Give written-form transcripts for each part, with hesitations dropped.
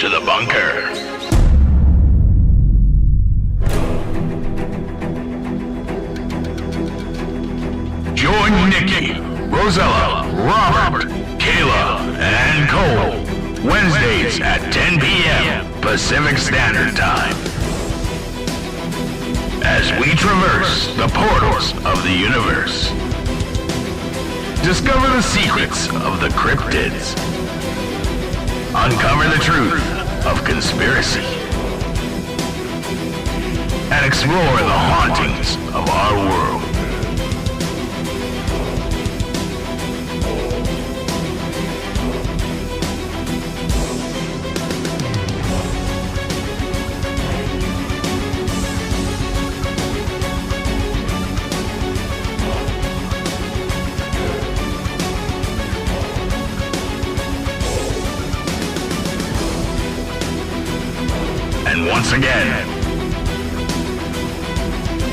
to the bunker. Join Nikki, Rosella, Robert, Kayla, and Cole Wednesdays at 10 p.m. Pacific Standard Time as we traverse the portals of the universe. Discover the secrets of the cryptids. Uncover the truth of conspiracy. And explore the hauntings of our world. And once again,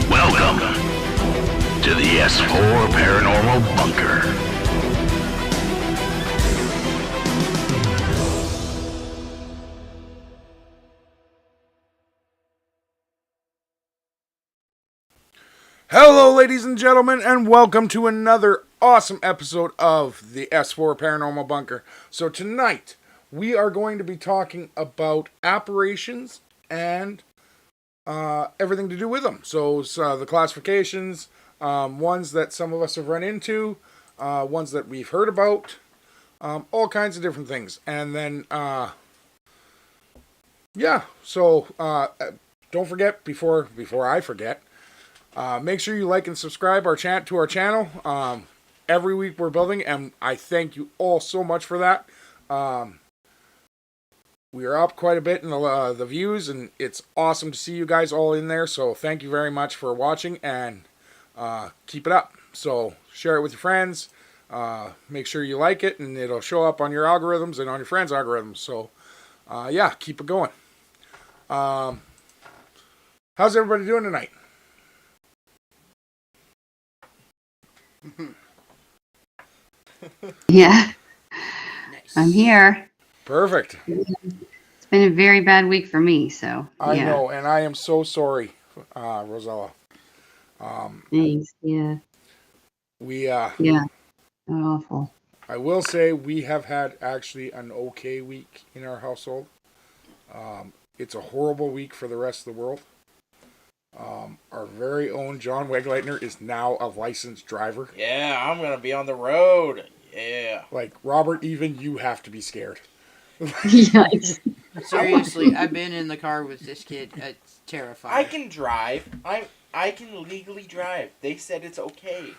welcome to the S4 Paranormal Bunker. Hello, ladies and gentlemen, and welcome to another awesome episode of the S4 Paranormal Bunker. So tonight, we are going to be talking about apparitions and everything to do with them. So the classifications, ones that some of us have run into, ones that we've heard about, all kinds of different things. And then, don't forget, before I forget, make sure you like and subscribe to our channel. Every week we're building, and I thank you all so much for that. We are up quite a bit in the views, and it's awesome to see you guys all in there. So thank you very much for watching, and keep it up. So share it with your friends. Make sure you like it, and it'll show up on your algorithms and on your friends' algorithms. So keep it going. How's everybody doing tonight? Yeah. Nice. I'm here. Perfect. It's been a very bad week for me, so I know, and I am so sorry, Rosella. Thanks. Yeah. We Awful. I will say we have had actually an okay week in our household. It's a horrible week for the rest of the world. Our very own John Wegleitner is now a licensed driver. Yeah, I'm gonna be on the road. Yeah. Like, Robert, even you have to be scared. Yikes. Seriously, I've been in the car with this kid. It's terrifying. I can drive. I can legally drive. They said it's okay.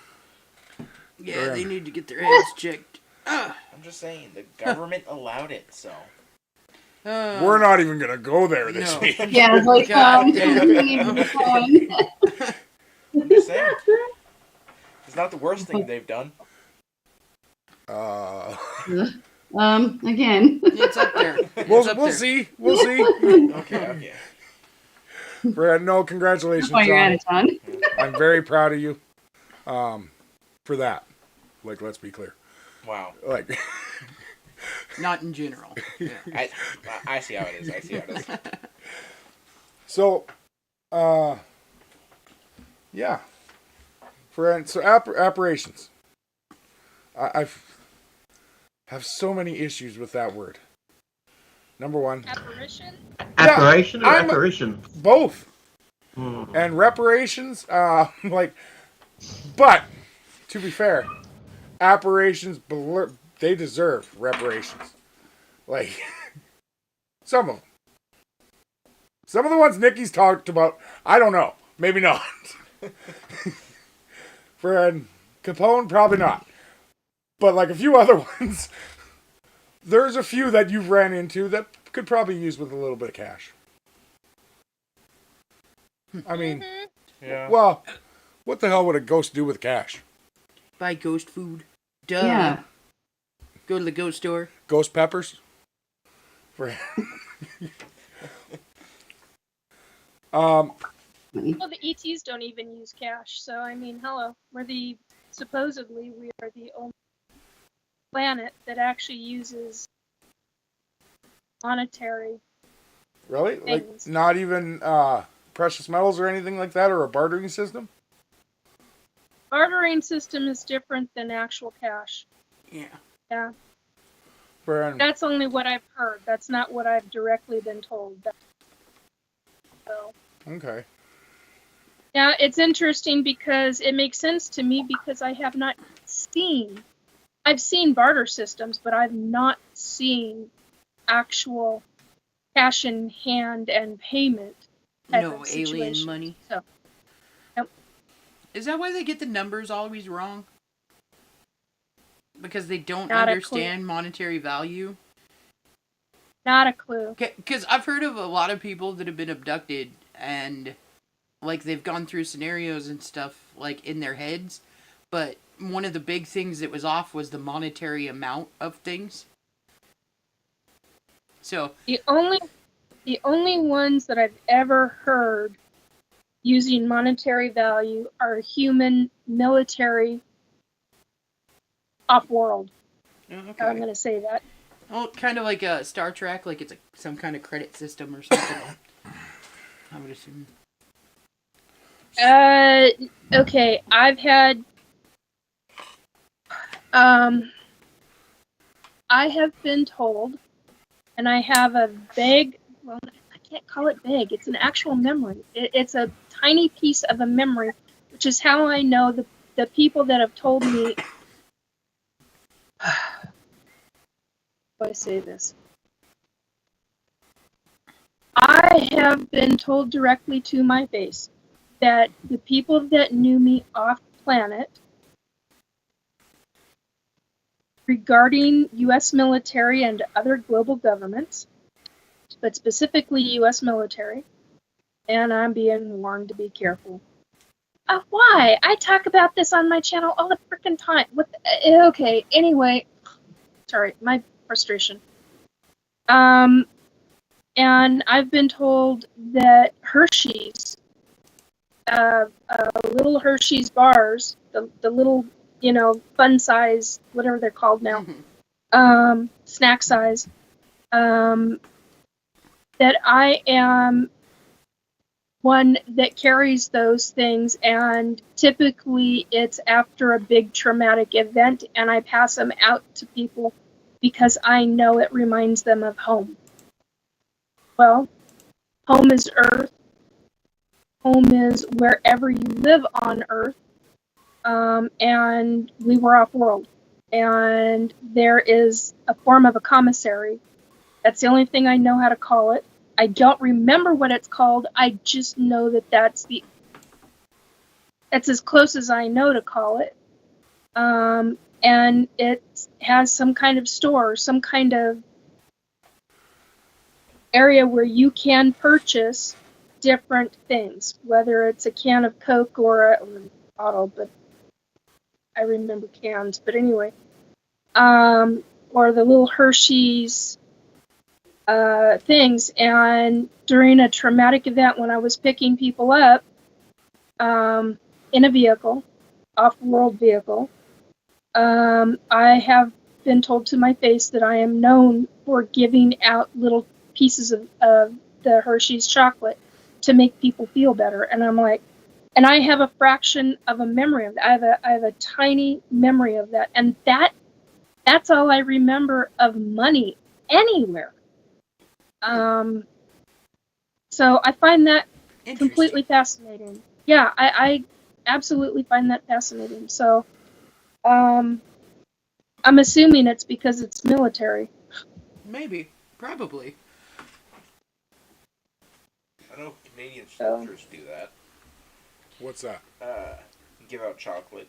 Yeah, they need to get their heads checked. I'm just saying, the government allowed it, so. We're not even going to go there this No. week. Yeah, it's like, God damn. we need to be going. I'm just saying. It's not the worst thing they've done. Again. It's up there. We'll see. We'll see. Okay. Brad, no, congratulations, While you're John. at it, John. I'm very proud of you for that. Like, let's be clear. Wow. Like, Not in general. Yeah. I see how it is. so, yeah. So apparitions. I have so many issues with that word. Number one. Apparition? Apparition or I'm- apparition? Both. Hmm. And reparations, but, to be fair, apparitions, they deserve reparations. Like, some of them. Some of the ones Nikki's talked about, I don't know. Maybe not. Fred Capone, probably not. But, like, a few other ones, there's a few that you've ran into that could probably use with a little bit of cash. I mean, Yeah. well, what the hell would a ghost do with cash? Buy ghost food. Duh. Yeah. Go to the ghost store. Ghost peppers? Well, the ETs don't even use cash, so I mean, hello. Supposedly, we are the only planet that actually uses monetary Really? Like, things. not even precious metals or anything like that, or a bartering system? Bartering system is different than actual cash. Yeah. Yeah. Brand. That's only what I've heard. That's not what I've directly been told. So, Okay. yeah, it's interesting because it makes sense to me because I have not seen. I've seen barter systems, but I've not seen actual cash in hand and payment type No of alien situation. money. So, yep. Is that why they get the numbers always wrong? Because they don't Not a understand monetary value? Not a clue. Because I've heard of a lot of people that have been abducted and, like, they've gone through scenarios and stuff, like, in their heads. But one of the big things that was off was the monetary amount of things. So, The only ones that I've ever heard using monetary value are human military off-world. okay. I'm going to say that. Well, kind of like a Star Trek, like it's some kind of credit system or something. I would assume. Okay, I've had I have been told, and I have a vague, well, I can't call it vague, it's an actual memory. It's a tiny piece of a memory, which is how I know the people that have told me. How do I say this? I have been told directly to my face that the people that knew me off planet regarding U.S. military and other global governments, but specifically U.S. military, and I'm being warned to be careful. Why? I talk about this on my channel all the freaking time. Okay, anyway, sorry, my frustration. And I've been told that Hershey's, little Hershey's bars, the little, fun size, whatever they're called now, snack size, that I am one that carries those things, and typically it's after a big traumatic event, and I pass them out to people because I know it reminds them of home. Well, home is Earth. Home is wherever you live on Earth. And we were off-world. And there is a form of a commissary. That's the only thing I know how to call it. I don't remember what it's called. I just know that that's as close as I know to call it. And it has some kind of store, some kind of area where you can purchase different things, whether it's a can of Coke or an bottle, but I remember cans. But anyway, or the little Hershey's things. And during a traumatic event, when I was picking people up in a vehicle, off-world vehicle, I have been told to my face that I am known for giving out little pieces of the Hershey's chocolate to make people feel better. And I'm like, and I have a fraction of a memory of that. I have a tiny memory of that. And that's all I remember of money anywhere. So I find that completely fascinating. Yeah, I absolutely find that fascinating. So, I'm assuming it's because it's military. Maybe. Probably. I know Canadian soldiers do that. What's that? Give out chocolate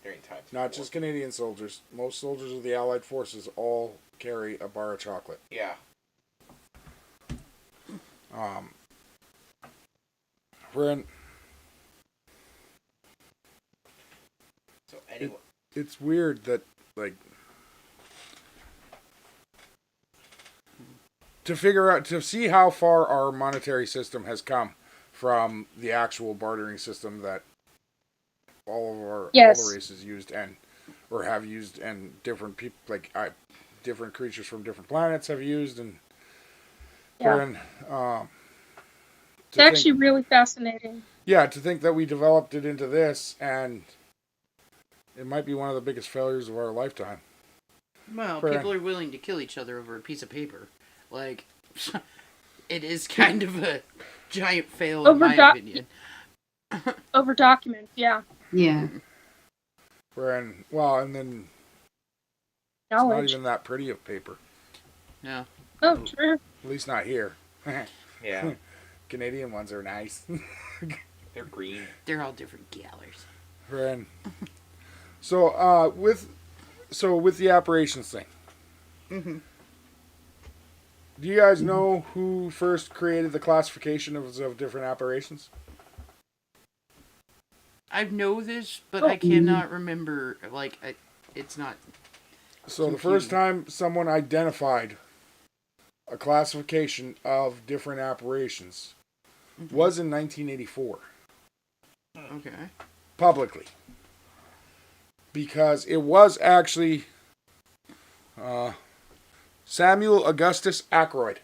during times. Not just Canadian soldiers. Most soldiers of the Allied forces all carry a bar of chocolate. Yeah. So anyway, it's weird that, like, to see how far our monetary system has come from the actual bartering system that all the races used or have used, and different people, like different creatures from different planets have used, and Yeah. And, It's actually really fascinating. yeah, to think that we developed it into this, and it might be one of the biggest failures of our lifetime. Well, Right. people are willing to kill each other over a piece of paper. Like, it is kind of a giant fail in my opinion. Over document, yeah. Yeah. And then it's not Knowledge. even that pretty of paper. No. Oh, true. At least not here. Yeah, Canadian ones are nice. they're green. They're all different galleries. And so with the apparitions thing, Mm-hmm. do you guys know who first created the classification of different apparitions? I know this, but I cannot remember. Like, it's not. So the first time someone identified a classification of different apparitions was in 1984, Okay. publicly, because it was actually Samuel Augustus Ackroyd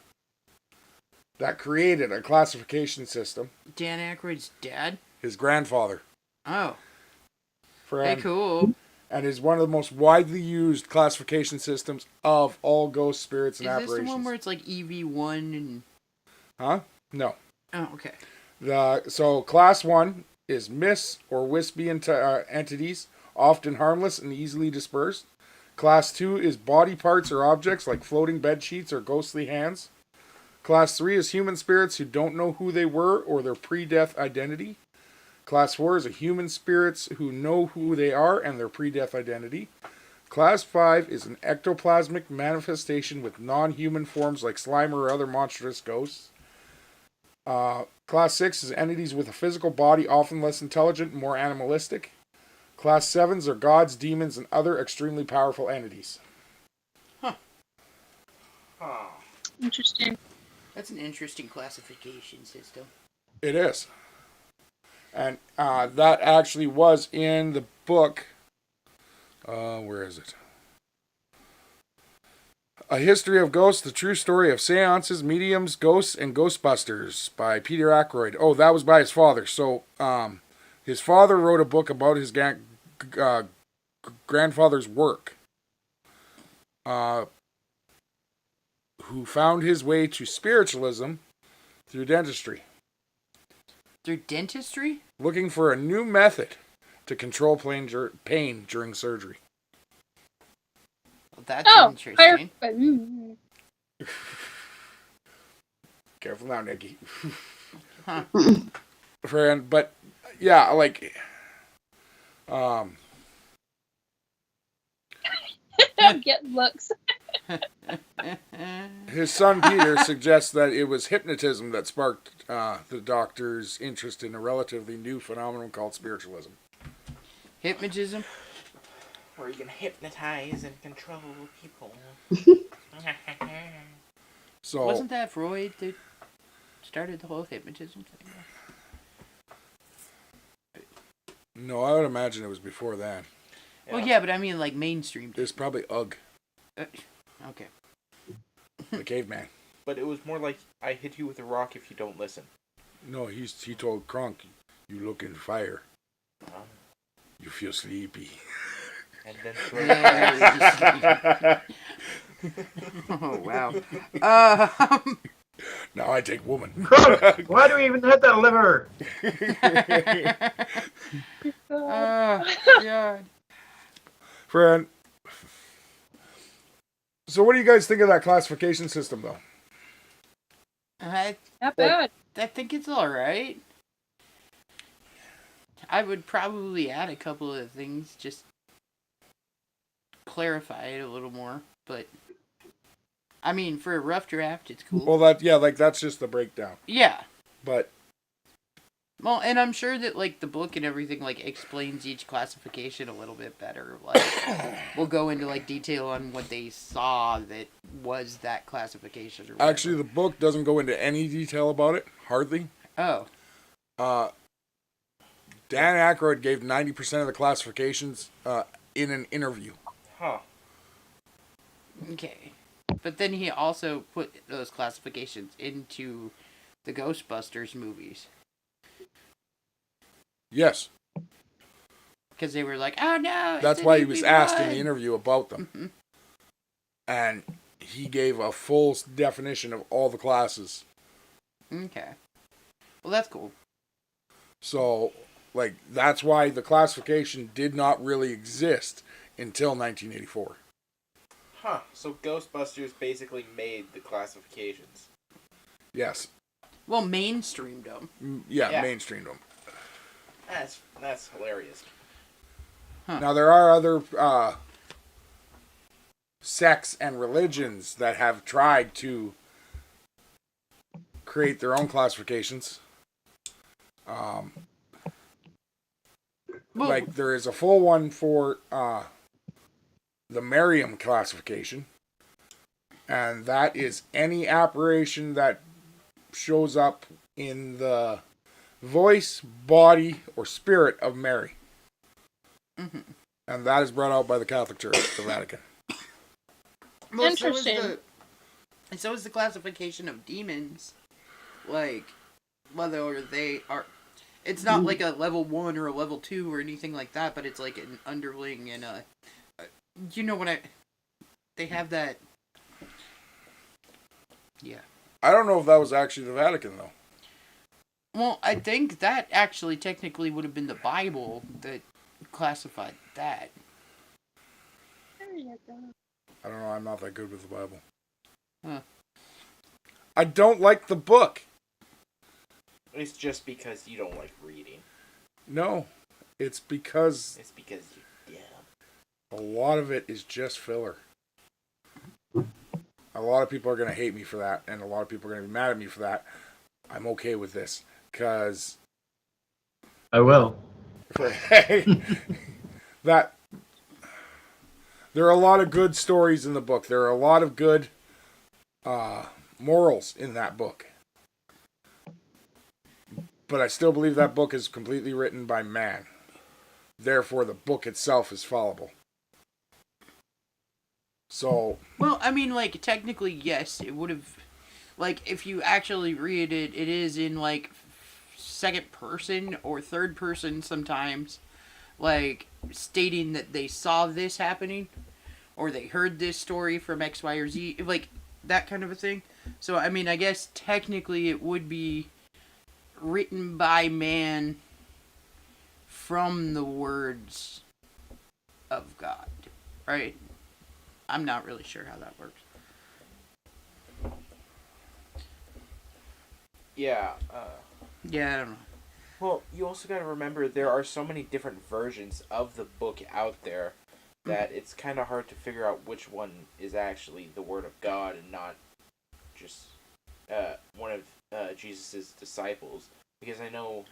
that created a classification system. Dan Aykroyd's dad? His grandfather. Oh. Friend, Hey, cool. and is one of the most widely used classification systems of all ghost spirits and Is this apparitions. the one where it's like EV1 and... Huh? No. Oh, okay. So class 1 is myths or wispy entities, often harmless and easily dispersed. Class 2 is body parts or objects like floating bed sheets or ghostly hands. Class 3 is human spirits who don't know who they were or their pre-death identity. Class 4 is a human spirits who know who they are and their pre-death identity. Class 5 is an ectoplasmic manifestation with non-human forms like slime or other monstrous ghosts. Class 6 is entities with a physical body, often less intelligent and more animalistic. Class 7s are gods, demons, and other extremely powerful entities. Huh. Interesting. That's an interesting classification system. It is. And that actually was in the book. Where is it? A History of Ghosts, the True Story of Seances, Mediums, Ghosts, and Ghostbusters by Peter Ackroyd. Oh, that was by his father. So his father wrote a book about his grandfather's work. Who found his way to spiritualism through dentistry. Through dentistry? Looking for a new method to control pain during surgery. Well, that's interesting. Careful now, Nikki. Huh. Friend, but yeah, like, Get looks. his son Peter suggests that it was hypnotism that sparked the doctor's interest in a relatively new phenomenon called spiritualism. Hypnotism? Where you can hypnotize and control people. So Wasn't that Freud that started the whole hypnotism thing? no, I would imagine it was before that. Well, yeah, but I mean, like, mainstream. It's probably Ugg, Okay. the caveman. But it was more like, I hit you with a rock if you don't listen. No, he told Kronk, "You look in fire. Oh. You feel sleepy." And then Oh, wow. Now I take woman. Why do we even have that liver? God. Friend. So what do you guys think of that classification system, though? Not bad. I think it's alright. I would probably add a couple of things, just clarify it a little more, but I mean, for a rough draft, it's cool. Well, that's just the breakdown. Yeah. But Well, and I'm sure that, like, the book and everything, like, explains each classification a little bit better. Like, we'll go into, like, detail on what they saw that was that classification. Or whatever. actually, the book doesn't go into any detail about it, hardly. Oh. Dan Aykroyd gave 90% of the classifications in an interview. Huh. Okay. But then he also put those classifications into the Ghostbusters movies. Yes. Because they were like, oh no! That's why he was asked in the interview about them. Mm-hmm. And he gave a full definition of all the classes. Okay. Well, that's cool. So, like, that's why the classification did not really exist until 1984. Huh. So Ghostbusters basically made the classifications. Yes. Well, mainstreamed them. Yeah, mainstreamed them. That's hilarious. Huh. Now, there are other sects and religions that have tried to create their own classifications. Like, there is a full one for the Merriam classification, and that is any apparition that shows up in the voice, body, or spirit of Mary. Mm-hmm. And that is brought out by the Catholic Church, the Vatican. Well, Interesting. So is the classification of demons. Like, whether they are... It's not like a level 1 or a level 2 or anything like that, but it's like an underling and a... You know what They have that... Yeah. I don't know if that was actually the Vatican, though. Well, I think that actually technically would have been the Bible that classified that. I don't know, I'm not that good with the Bible. Huh. I don't like the book. It's just because you don't like reading. No, it's because It's because you're dumb. a lot of it is just filler. A lot of people are going to hate me for that, and a lot of people are going to be mad at me for that. I'm okay with this, because... I will. that... There are a lot of good stories in the book. There are a lot of good morals in that book. But I still believe that book is completely written by man. Therefore, the book itself is fallible. So... Well, I mean, like, technically, yes, it would have... Like, if you actually read it, it is in, like, second person or third person sometimes. Like, stating that they saw this happening. Or they heard this story from X, Y, or Z. Like, that kind of a thing. So, I mean, I guess technically it would be written by man from the words of God. Right? I'm not really sure how that works. Yeah. Yeah, I don't know. Well, you also got to remember there are so many different versions of the book out there that it's kind of hard to figure out which one is actually the word of God and not just one of Jesus' disciples. Because I know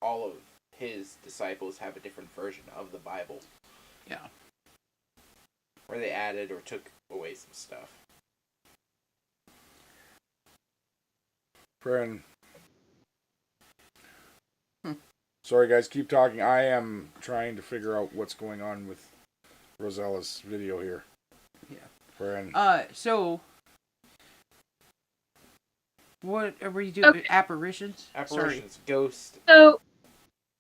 all of his disciples have a different version of the Bible. Yeah. Where they added or took away some stuff. Friend. Sorry guys, keep talking. I am trying to figure out what's going on with Rosella's video here. Yeah. Friend. So... What are we doing? Okay. Apparitions? Apparitions, ghosts. So,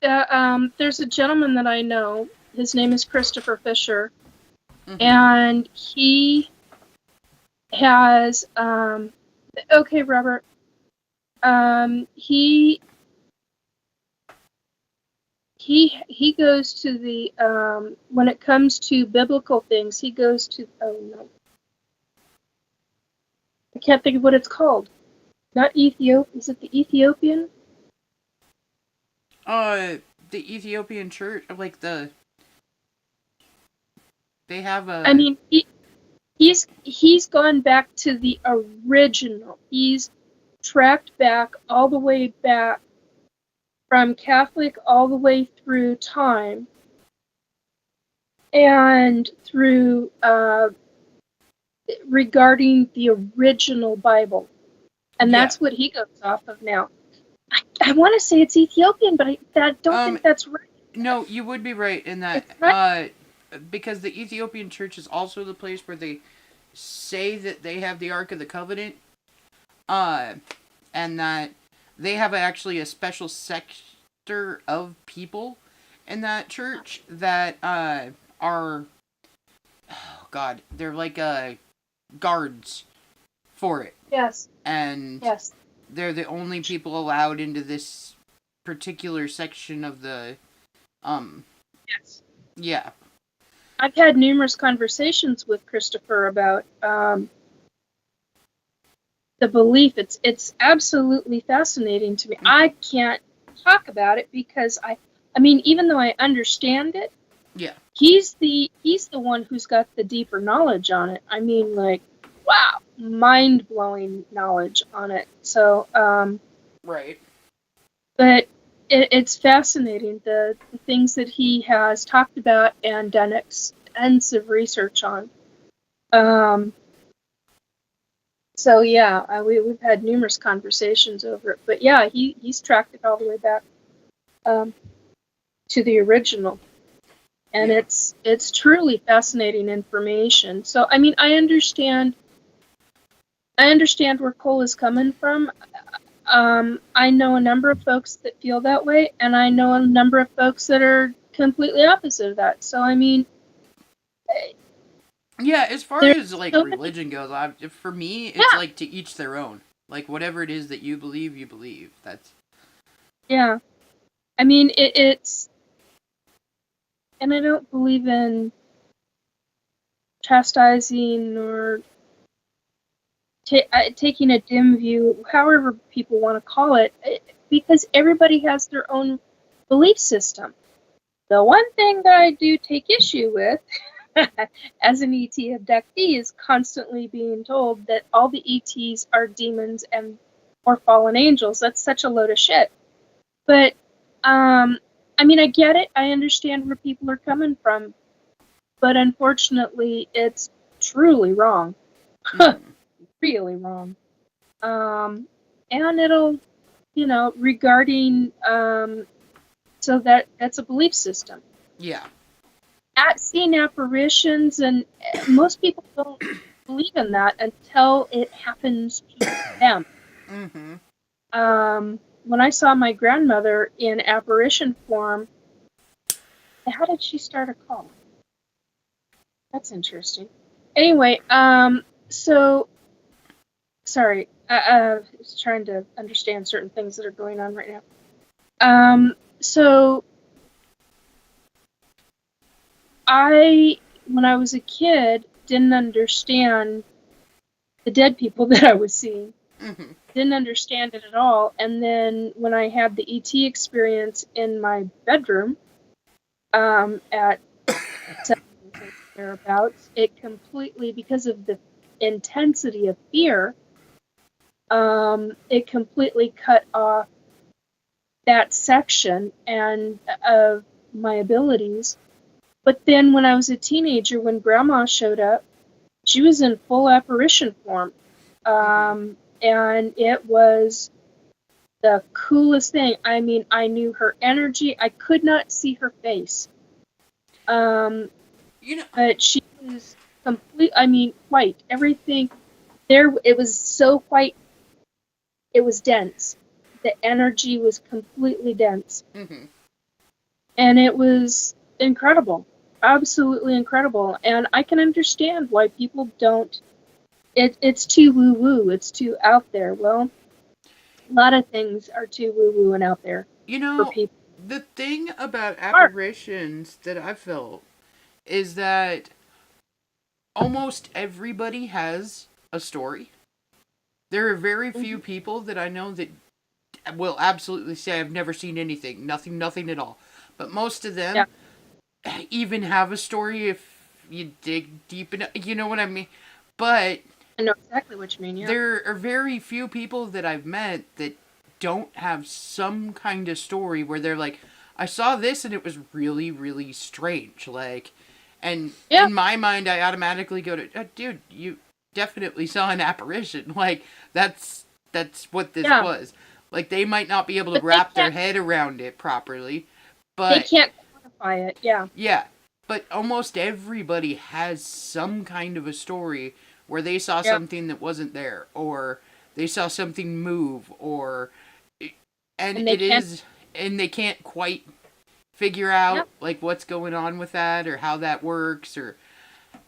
there's a gentleman that I know. His name is Christopher Fisher, Mm-hmm. and he has. Okay, Robert. He goes to the when it comes to biblical things. He goes to no. I can't think of what it's called. Not Ethiopia. Is it the Ethiopian? The Ethiopian church, like the... They have a... I mean, he's gone back to the original. He's tracked back all the way back from Catholic all the way through time and through regarding the original Bible. And that's what he goes off of now. I want to say it's Ethiopian, but I don't think that's right. No, you would be right in that. It's right. Because the Ethiopian church is also the place where they say that they have the Ark of the Covenant, and that they have actually a special sector of people in that church that are, oh God, they're like guards for it, Yes. and Yes. they're the only people allowed into this particular section of the Yes. yeah. I've had numerous conversations with Christopher about the belief. It's absolutely fascinating to me. I can't talk about it because I mean, even though I understand it, Yeah. he's the one who's got the deeper knowledge on it. I mean, like, wow, mind blowing knowledge on it. So, Right. but it's fascinating the things that he has talked about and done extensive research on. So yeah, we've had numerous conversations over it. But yeah, he's tracked it all the way back to the original, and Yeah. it's truly fascinating information. So I mean, I understand where Cole is coming from. I know a number of folks that feel that way, and I know a number of folks that are completely opposite of that. So I mean, Yeah, as far there's as like so many, religion goes, for me, it's yeah, like to each their own. Like whatever it is that you believe, you believe. That's yeah. I mean, it's, and I don't believe in chastising or taking a dim view, however people want to call it, because everybody has their own belief system. The one thing that I do take issue with, as an ET abductee, is constantly being told that all the ETs are demons and or fallen angels. That's such a load of shit. But I mean, I get it. I understand where people are coming from, but unfortunately, it's truly wrong. Really wrong. And it'll, regarding, so that's a belief system. yeah. At seeing apparitions, and most people don't believe in that until it happens to them. Mm-hmm. When I saw my grandmother in apparition form, how did she start a call? That's interesting. Anyway, so sorry, I was trying to understand certain things that are going on right now. So when I was a kid, didn't understand the dead people that I was seeing. Mm-hmm. Didn't understand it at all. And then when I had the ET experience in my bedroom, at 7 or thereabouts, it completely, because of the intensity of fear, it completely cut off that section and of my abilities. But then when I was a teenager, when Grandma showed up, she was in full apparition form. And it was the coolest thing. I mean, I knew her energy. I could not see her face. But she was white. Everything there, it was so white. It was dense. The energy was completely dense. Mm-hmm. And it was incredible. Absolutely incredible. And I can understand why people don't. It's too woo-woo. It's too out there. Well, a lot of things are too woo-woo and out there for people. The thing about apparitions that I felt is that almost everybody has a story. There are very few people that I know that will absolutely say I've never seen anything, nothing at all. But most of them even have a story if you dig deep enough. You know what I mean? But I know exactly what you mean, yeah. there are very few people that I've met that don't have some kind of story where they're like, I saw this and it was really, really strange. Like, and in my mind, I automatically go to, dude, you definitely saw an apparition. Like, that's what this was. Like, they might not be able to wrap their head around it properly, but they can't quantify it, Yeah, but almost everybody has some kind of a story where they saw Yep. something that wasn't there, or they saw something move, or and And they it can't- is, and they can't quite figure out Yep. like what's going on with that or how that works, or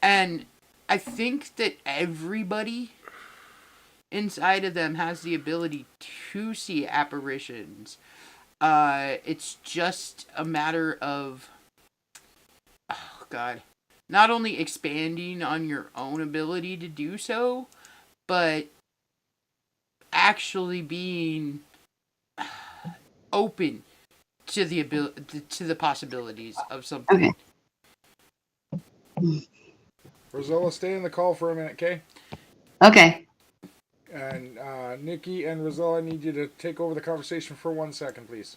and I think that everybody inside of them has the ability to see apparitions. It's just a matter of, oh God, not only expanding on your own ability to do so, but actually being open to the possibilities of something. Okay. Rosella, stay in the call for a minute, okay? Okay. And Nikki and Rosella, I need you to take over the conversation for 1 second, please.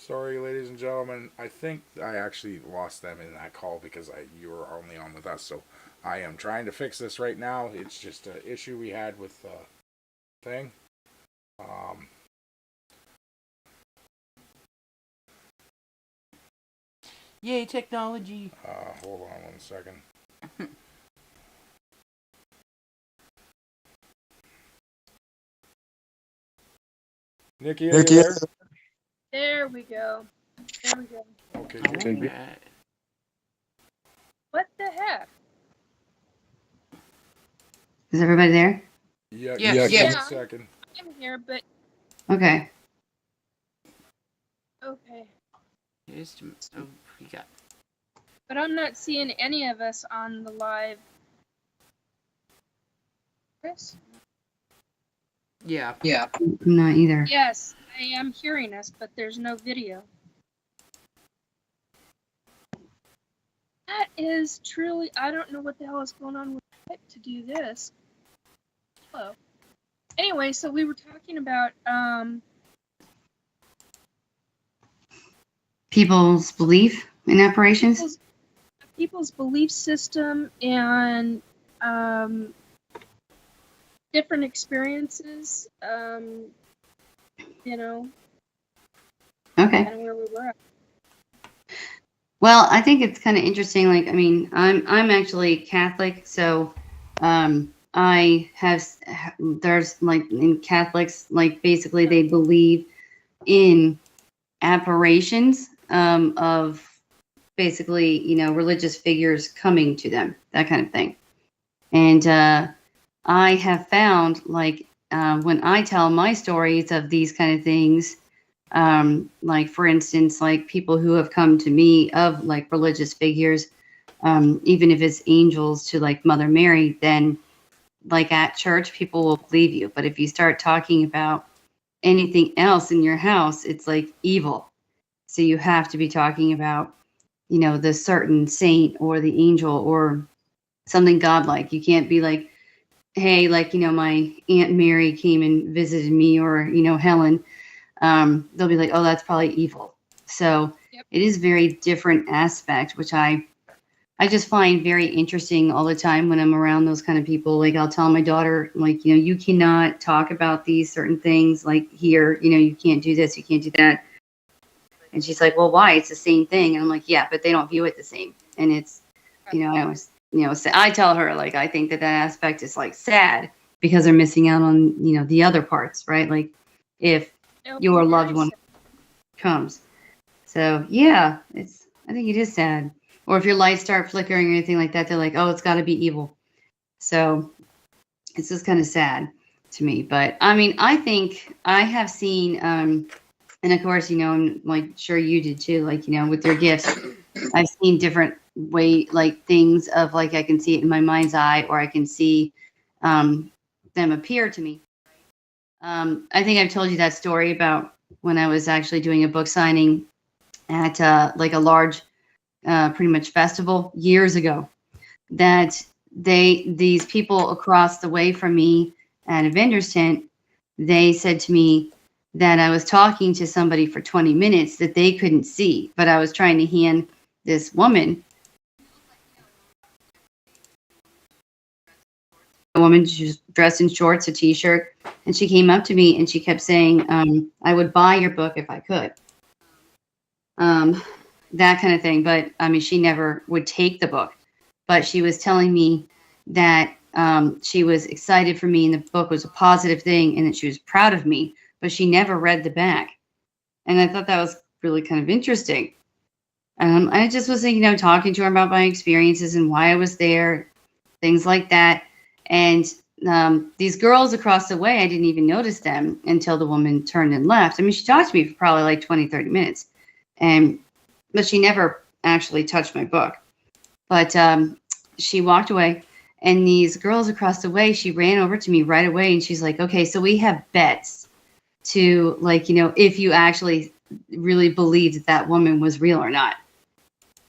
Sorry, ladies and gentlemen. I think I actually lost them in that call because you were only on with us. So I am trying to fix this right now. It's just an issue we had with the thing. Yay, technology. Hold on 1 second. Nikki, are you there? There we go. There we go. Okay, good. Alright. What the heck? Is everybody there? Yeah, Yes. give me Yeah. a second. I'm here, but Okay. okay. Oh, we got. But I'm not seeing any of us on the live. Chris? Yeah. Not either. Yes, I am hearing us, but there's no video. That is truly, I don't know what the hell is going on with it to do this. Hello. Anyway, so we were talking about People's belief in apparitions? people's belief system and different experiences, you know, Okay. kind of where we were at. Well, I think it's kind of interesting. Like, I mean, I'm actually Catholic, so I have there's like in Catholics, like basically they believe in apparitions of basically, you know, religious figures coming to them, that kind of thing. And I have found, like, when I tell my stories of these kind of things, like, for instance, like people who have come to me of like religious figures, even if it's angels to like Mother Mary, then like at church, people will believe you. But if you start talking about anything else in your house, it's like evil. So you have to be talking about, you know, the certain saint or the angel or something godlike. You can't be like, hey, like, you know, my Aunt Mary came and visited me, or, you know, Helen. They'll be like, oh, that's probably evil. So Yep. It is very different aspect, which I just find very interesting all the time when I'm around those kind of people. Like, I'll tell my daughter, like, you know, you cannot talk about these certain things, like here, you know, you can't do this, you can't do that. And she's like, well, why? It's the same thing. And I'm like, yeah, but they don't view it the same. And it's, you know, I always, you know, I tell her, like, I think that aspect is like sad because they're missing out on, you know, the other parts, right? Like if It'll your be loved very one sad. comes. So yeah, I think it is sad. Or if your lights start flickering or anything like that, they're like, oh, it's got to be evil. So it's just kind of sad. to me. But I mean, I think I have seen, and of course, I'm like sure you did too. Like with your gifts, I've seen different like things of like I can see it in my mind's eye, or I can see them appear to me. I think I've told you that story about when I was actually doing a book signing at like a large, pretty much festival years ago. That these people across the way from me at a vendor's tent, they said to me that I was talking to somebody for 20 minutes that they couldn't see, but I was trying to hand this woman. A woman, she was dressed in shorts, a t-shirt, and she came up to me and she kept saying, I would buy your book if I could. That kind of thing. But I mean, she never would take the book, but she was telling me that she was excited for me and the book was a positive thing and that she was proud of me, but she never read the back. And I thought that was really kind of interesting. I just was, talking to her about my experiences and why I was there, things like that. And these girls across the way, I didn't even notice them until the woman turned and left. I mean, she talked to me for probably like 20, 30 minutes. But she never actually touched my book. But she walked away. And these girls across the way, she ran over to me right away. And she's like, okay, so we have bets to like, if you actually really believed that woman was real or not.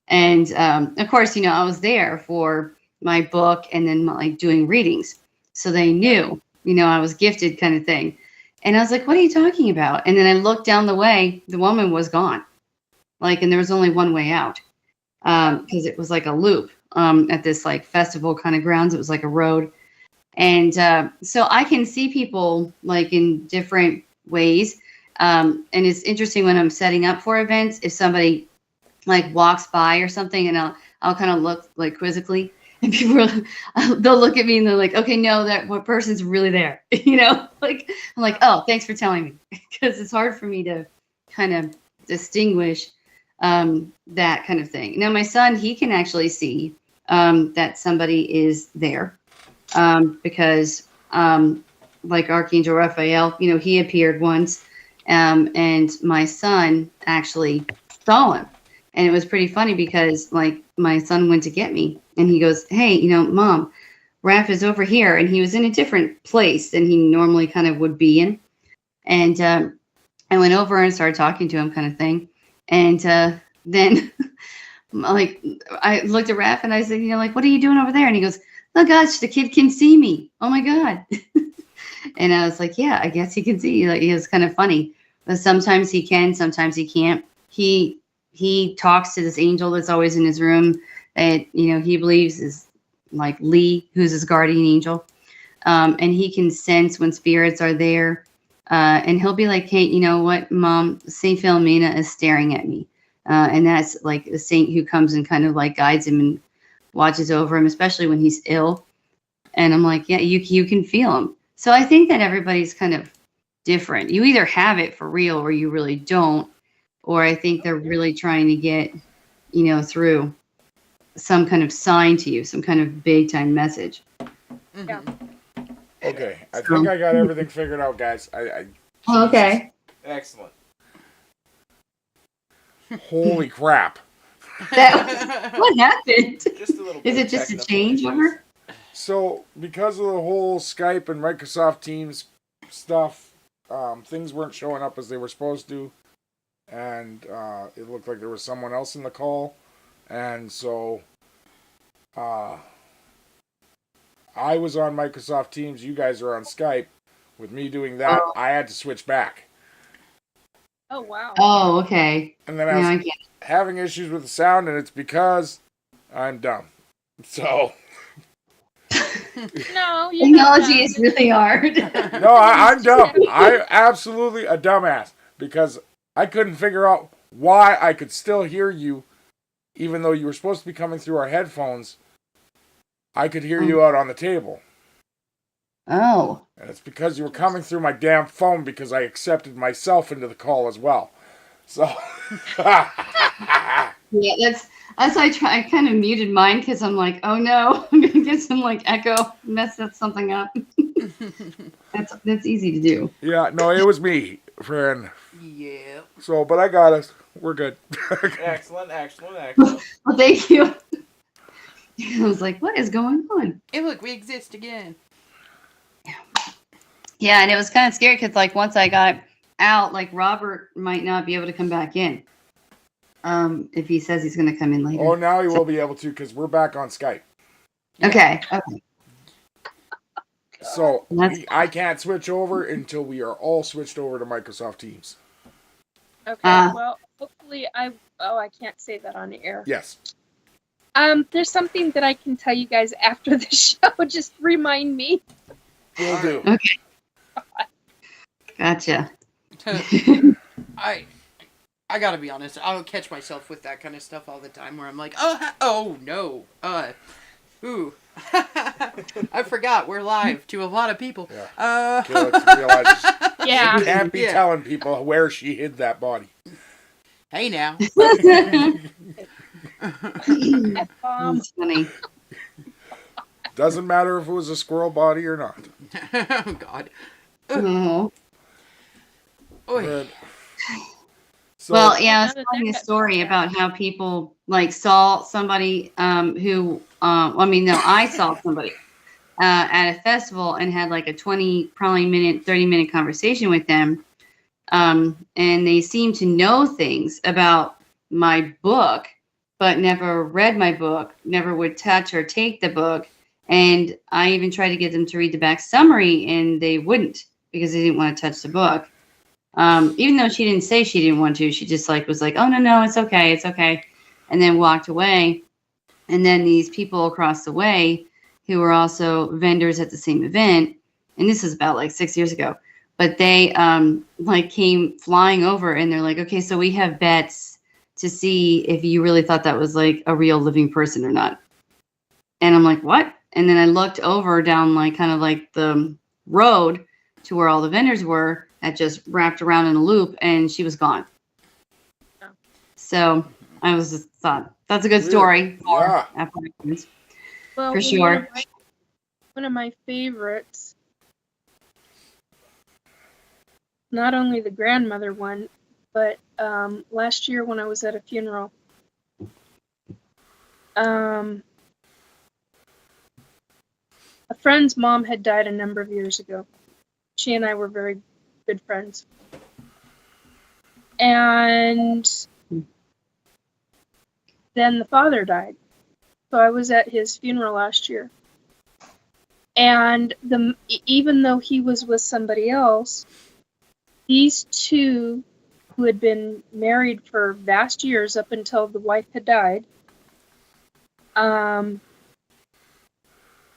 And of course, I was there for my book and then like doing readings. So they knew, I was gifted kind of thing. And I was like, what are you talking about? And then I looked down the way, the woman was gone. Like, and there was only one way out because it was like a loop at this like festival kind of grounds. It was like a road. And so I can see people like in different ways. And it's interesting when I'm setting up for events, if somebody like walks by or something and I'll kind of look like quizzically and people they'll look at me and they're like, okay, no, that what person's really there. Like I'm like, oh, thanks for telling me because it's hard for me to kind of distinguish that kind of thing. Now, my son, he can actually see that somebody is there because like Archangel Raphael, he appeared once and my son actually saw him. And it was pretty funny because like my son went to get me and he goes, hey, Mom, Raph is over here. And he was in a different place than he normally kind of would be in. And I went over and started talking to him kind of thing. And then like I looked at Raph and I said, like, what are you doing over there? And he goes, oh gosh, the kid can see me. Oh my God. And I was like, yeah, I guess he can see. Like, it was kind of funny. But sometimes he can, sometimes he can't. He talks to this angel that's always in his room that, he believes is like Lee, who's his guardian angel. And he can sense when spirits are there. And he'll be like, hey, you know what, Mom, St. Philomena is staring at me. And that's like a saint who comes and kind of like guides him and watches over him, especially when he's ill. And I'm like, yeah, you can feel him. So I think that everybody's kind of different. You either have it for real or you really don't. Or I think they're really trying to get, through some kind of sign to you, some kind of big time message. Yeah. Okay, I think I got everything figured out, guys. Okay. Excellent. Holy crap. What happened? Just a little bit Is it of just a technical change issues. over? So, because of the whole Skype and Microsoft Teams stuff, things weren't showing up as they were supposed to. And it looked like there was someone else in the call. And so I was on Microsoft Teams. You guys are on Skype. With me doing that, I had to switch back. Oh, wow. Oh, okay. And then Yeah, I I was get having issues with the sound, and it's because I'm dumb. So... No, you're not Technology is really hard. No, I'm dumb. I'm absolutely a dumbass because I couldn't figure out why I could still hear you, even though you were supposed to be coming through our headphones. I could hear you out on the table. Oh. And it's because you were coming through my damn phone because I accepted myself into the call as well. So. Yeah, that's why I kind of muted mine because I'm like, oh no, I'm gonna get some like echo, mess that something up. That's easy to do. Yeah, no, it was me, friend. Yeah. So, but I got us. We're good. Excellent. Well, thank you. I was like, what is going on? Hey, look, we exist again. Yeah, and it was kind of scary because, like, once I got out, like, Robert might not be able to come back in. If he says he's going to come in later. Oh, now he will be able to because we're back on Skype. Okay. So I can't switch over until we are all switched over to Microsoft Teams. Okay. Well, hopefully I can't say that on air. Yes. There's something that I can tell you guys after the show. Just remind me. Will do. Okay. Gotcha. I gotta be honest. I'll catch myself with that kind of stuff all the time, where I'm like, oh no, ooh, I forgot we're live to a lot of people. Yeah. Kayla realizes Yeah. she can't be telling people where she hid that body. Hey now. That's funny. Doesn't matter if it was a squirrel body or not. Oh God. Oh. Oy. So, Well, yeah, I was telling a story about how people like saw somebody I saw somebody at a festival and had like a 30-minute conversation with them. And they seemed to know things about my book, but never read my book, never would touch or take the book. And I even tried to get them to read the back summary, and they wouldn't because they didn't want to touch the book. Even though she didn't say she didn't want to, she just was like, oh, no, it's okay. And then walked away. And then these people across the way who were also vendors at the same event, and this is about like 6 years ago, but they came flying over, and they're like, okay, so we have bets to see if you really thought that was like a real living person or not. And I'm like, what? And then I looked over down kind of the road to where all the vendors were, that just wrapped around in a loop, and she was gone. Oh. So I was just thought that's a good story. Yeah. Apparitions. Well, For sure. One of my favorites, not only the grandmother one, but last year when I was at a funeral, a friend's mom had died a number of years ago. She and I were very good friends. And then the father died. So I was at his funeral last year. And even though he was with somebody else, these two, who had been married for vast years up until the wife had died,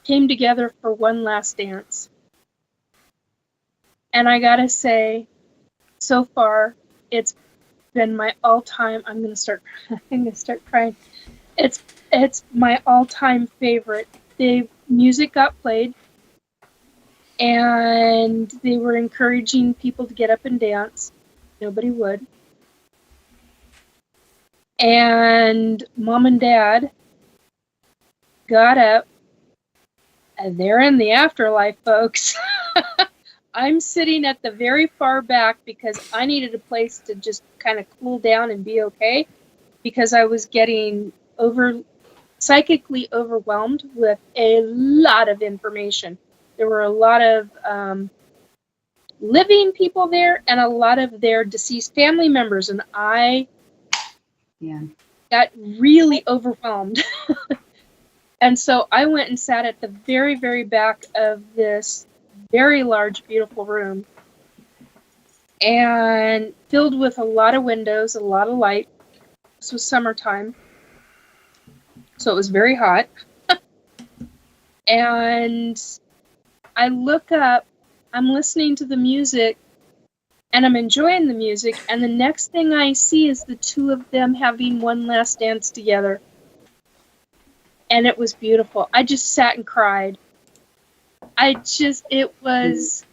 came together for one last dance. And I gotta say, so far, it's been my all-time. I'm gonna start crying. It's my all-time favorite. The music got played, and they were encouraging people to get up and dance. Nobody would. And mom and dad got up, and they're in the afterlife, folks. I'm sitting at the very far back because I needed a place to just kind of cool down and be okay, because I was getting psychically overwhelmed with a lot of information. There were a lot of living people there and a lot of their deceased family members, and I got really overwhelmed. And so I went and sat at the very, very back of this very large, beautiful room, and filled with a lot of windows, a lot of light. This was summertime, so it was very hot. And I look up, I'm listening to the music, and I'm enjoying the music, and the next thing I see is the two of them having one last dance together. And it was beautiful. I just sat and cried. It was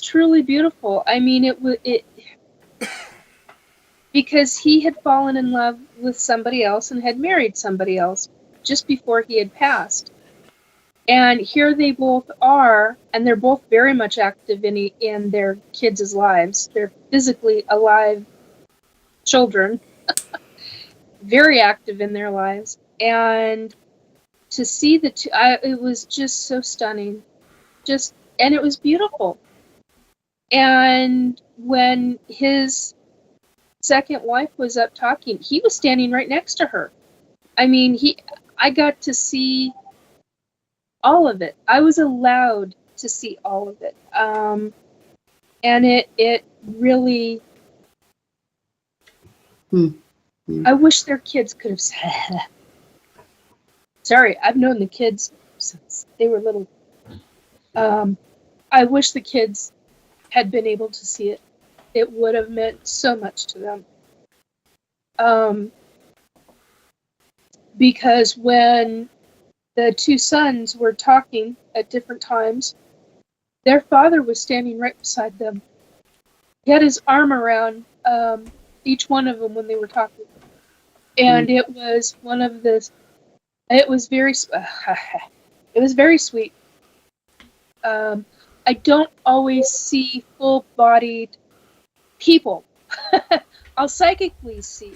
truly beautiful. I mean, because he had fallen in love with somebody else and had married somebody else just before he had passed. And here they both are, and they're both very much active in their kids' lives. They're physically alive children, very active in their lives. And to see the two, it was just so stunning. And it was beautiful. And when his second wife was up talking, he was standing right next to her. I mean, I got to see all of it. I was allowed to see all of it. And it really, I wish their kids could have said, sorry, I've known the kids since they were little. I wish the kids had been able to see it. It would have meant so much to them. Because when the two sons were talking at different times, their father was standing right beside them. He had his arm around each one of them when they were talking. And it was one of the, it was very sweet. I don't always see full-bodied people. I'll psychically see.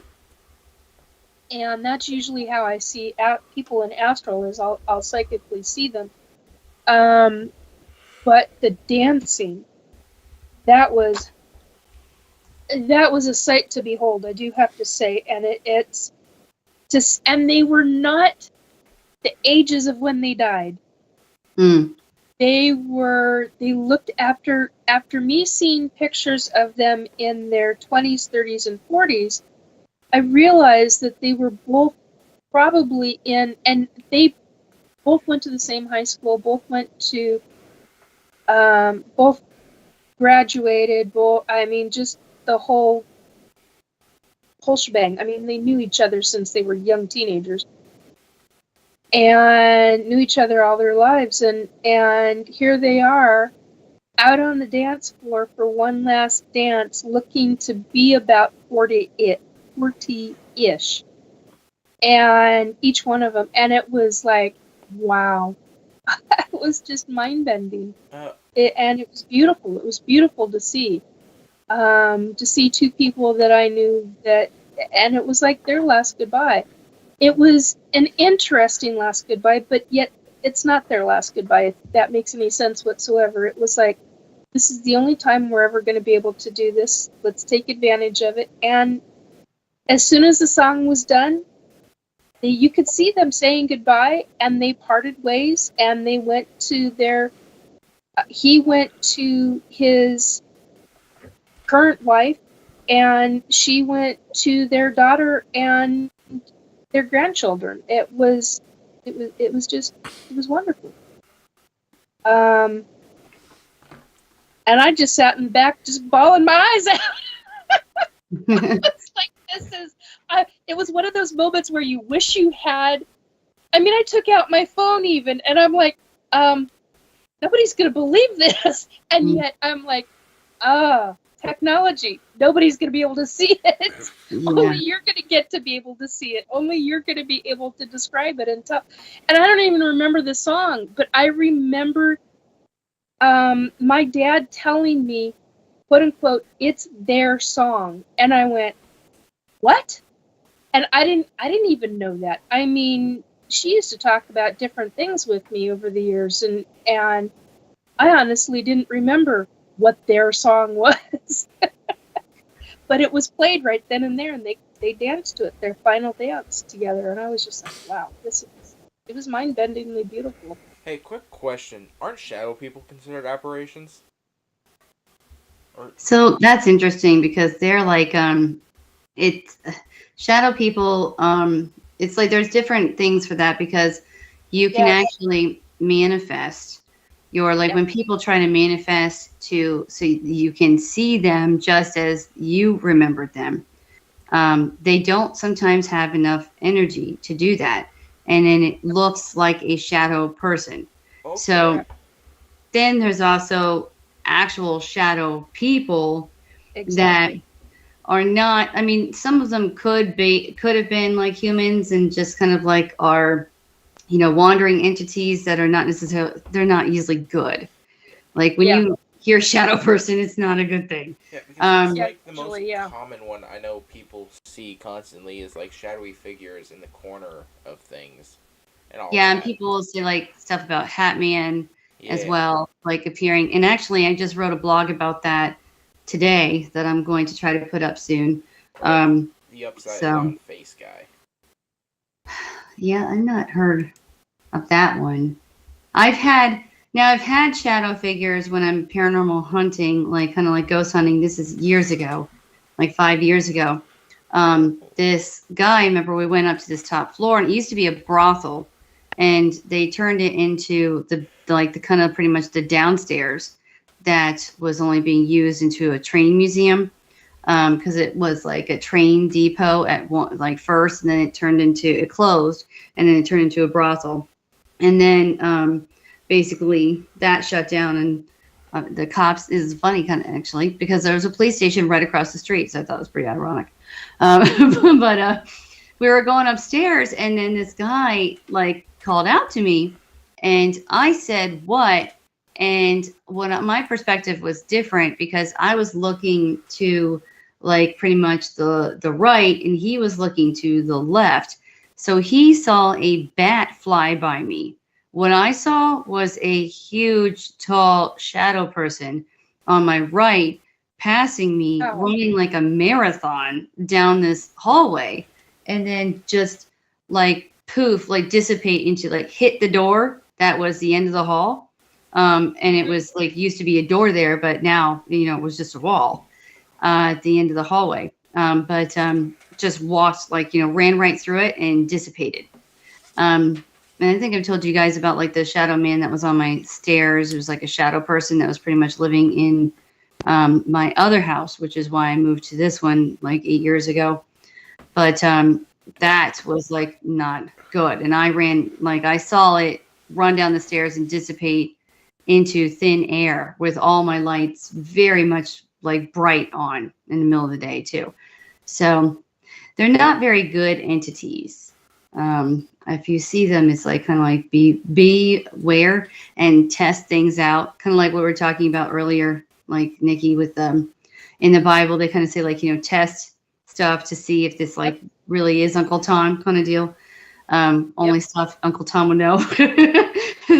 And that's usually how I see people in astral, is I'll psychically see them. But the dancing, that was a sight to behold, I do have to say. And it's just, and they were not the ages of when they died. They looked after me seeing pictures of them in their 20s, 30s, and 40s. I realized that they were both probably and they both went to the same high school, both graduated, just the whole shebang. I mean, they knew each other since they were young teenagers and knew each other all their lives. And here they are out on the dance floor for one last dance, looking to be about 40-ish. And each one of them, and it was like, wow. It was just mind-bending. And it was beautiful. It was beautiful to see. To see two people that I knew and it was like their last goodbye. It was an interesting last goodbye, but yet it's not their last goodbye, if that makes any sense whatsoever. It was like, this is the only time we're ever going to be able to do this. Let's take advantage of it. And as soon as the song was done, you could see them saying goodbye, and they parted ways, and they went to he went to his current wife, and she went to their daughter and their grandchildren. It was wonderful. And I just sat in the back, just bawling my eyes out. It's like, it was one of those moments where you wish you had. I mean, I took out my phone even, and I'm like, nobody's gonna believe this, and yet I'm like, technology. Nobody's gonna be able to see it. Yeah. Only you're gonna get to be able to see it. Only you're gonna be able to describe it and tell. And I don't even remember the song, but I remember my dad telling me, quote unquote, it's their song, and I went, what? And I didn't even know that. I mean, she used to talk about different things with me over the years, and I honestly didn't remember what their song was. But it was played right then and there, and they danced to it, their final dance together, and I was just like, wow, it was mind-bendingly beautiful. Hey, quick question. Aren't shadow people considered apparitions? So that's interesting, because they're like, it's shadow people, it's like there's different things for that, because you can actually manifest your, like when people try to manifest so you can see them just as you remembered them. They don't sometimes have enough energy to do that. And then it looks like a shadow person. Okay. So then there's also actual shadow people that are not, I mean, some of them could have been like humans and just kind of like are wandering entities that are not necessarily, they're not usually good. Like when you hear shadow person, it's not a good thing. Yeah, because it's Yeah, like the most usually, yeah. common one I know people see constantly is like shadowy figures in the corner of things and all Yeah, and that. people will say like stuff about Hat Man as Yeah. well, like appearing. And actually, I just wrote a blog about that today that I'm going to try to put up soon. The upside So down face guy. yeah, I've not heard of that one. I've had shadow figures when I'm paranormal hunting, like kind of like ghost hunting. This is years ago, like 5 years ago. This guy, remember we went up to this top floor, and it used to be a brothel, and they turned it into the kind of pretty much the downstairs that was only being used into a train museum, because it was like a train depot at one, like first, and then it closed, and then it turned into a brothel, and then basically that shut down, and the cops is funny kind of actually because there was a police station right across the street, so I thought it was pretty ironic. But we were going upstairs, and then this guy like called out to me, and I said, "What?" And my perspective was different because I was looking to like pretty much the right, and he was looking to the left. So he saw a bat fly by me. What I saw was a huge, tall shadow person on my right, passing me, running like a marathon down this hallway, and then just like poof, like dissipate into like hit the door. That was the end of the hall. And it was like used to be a door there, but now, it was just a wall at the end of the hallway. But just walked like, ran right through it and dissipated. And I think I've told you guys about like the shadow man that was on my stairs. It was like a shadow person that was pretty much living in my other house, which is why I moved to this one like 8 years ago. But that was like not good. And I saw it run down the stairs and dissipate into thin air with all my lights very much like bright on in the middle of the day too. So they're not very good entities. If you see them, it's like kind of like be aware and test things out. Kind of like what we were talking about earlier, like Nikki with in the Bible, they kind of say like, test stuff to see if this like really is Uncle Tom kind of deal. Only stuff Uncle Tom would know.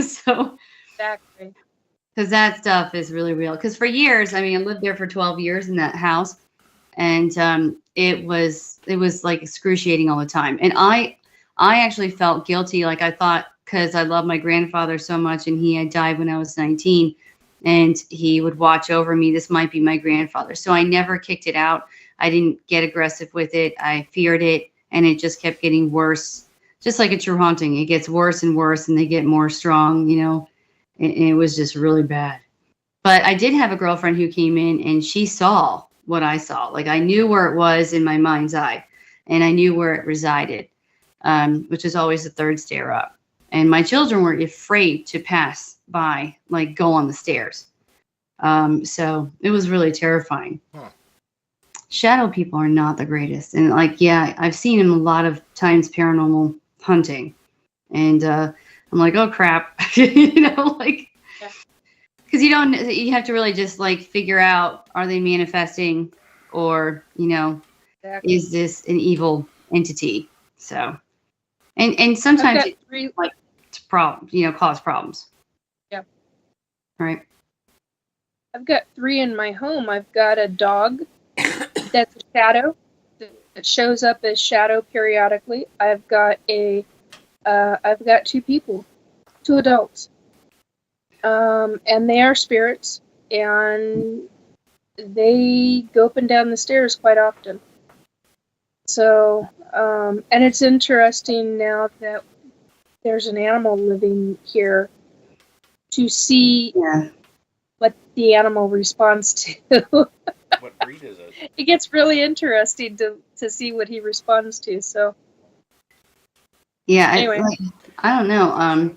So Exactly. because that stuff is really real. Because for years, I lived there for 12 years in that house, and it was like excruciating all the time. And I actually felt guilty. Like I thought, because I love my grandfather so much, and he had died when I was 19, and he would watch over me. This might be my grandfather. So I never kicked it out. I didn't get aggressive with it. I feared it, and it just kept getting worse. Just like a true haunting, it gets worse and worse, and they get more strong, and it was just really bad. But I did have a girlfriend who came in, and she saw what I saw. Like I knew where it was in my mind's eye, and I knew where it resided, which is always the third stair up. And my children were afraid to pass by, like go on the stairs. So it was really terrifying. Huh. Shadow people are not the greatest. And I've seen them a lot of times paranormal hunting. And I'm like, oh crap. Because you have to really just like figure out, are they manifesting, or, Exactly. is this an evil entity? So, and sometimes I've got three. cause problems. Yeah. Right. I've got 3 in my home. I've got a dog that's a shadow that shows up as shadow periodically. I've got 2 people, 2 adults, and they are spirits, and they go up and down the stairs quite often. So, and it's interesting now that there's an animal living here to see what the animal responds to. What breed is it? It gets really interesting to see what he responds to. So Yeah. anyway, I don't know.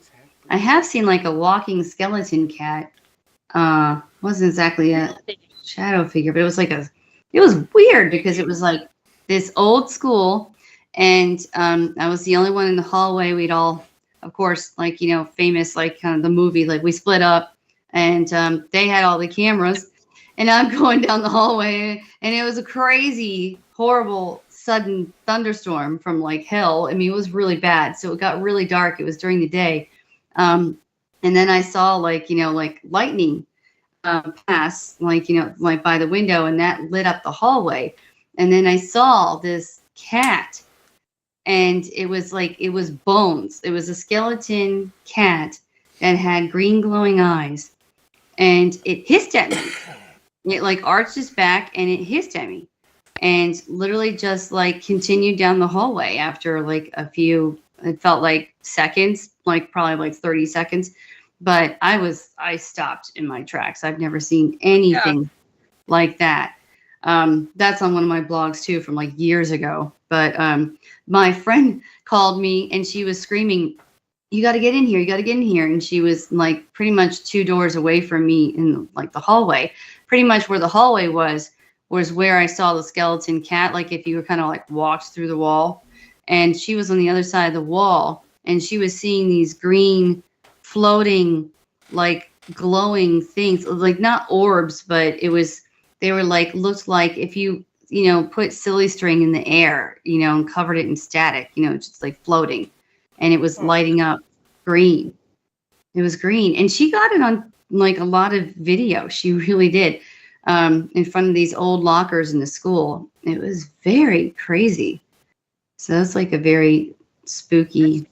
I have seen like a walking skeleton cat. Wasn't exactly a shadow figure, but it was like it was weird because it was like this old school, and I was the only one in the hallway. We'd all of course, like, famous, like kind of the movie, like we split up and they had all the cameras and I'm going down the hallway and it was a crazy, horrible, sudden thunderstorm from like hell. I mean, it was really bad. So it got really dark. It was during the day. And then I saw like lightning pass, like by the window, and that lit up the hallway. And then I saw this cat, and it was bones. It was a skeleton cat that had green glowing eyes, and it hissed at me. It like arched its back and it hissed at me, and literally just like continued down the hallway after like a few. It felt like seconds, like probably like 30 seconds. But I stopped in my tracks. I've never seen anything like that. That's on one of my blogs too from like years ago. But my friend called me and she was screaming, "You got to get in here. You got to get in here." And she was like pretty much 2 doors away from me in like the hallway. Pretty much where the hallway was where I saw the skeleton cat. Like if you were kind of like walked through the wall, and she was on the other side of the wall and she was seeing these green floating, like glowing things, like not orbs, but they were like, looked like if you put silly string in the air, and covered it in static, just like floating, and it was lighting up green. It was green, and she got it on like a lot of video. She really did, in front of these old lockers in the school. It was very crazy. So that's like a very spooky.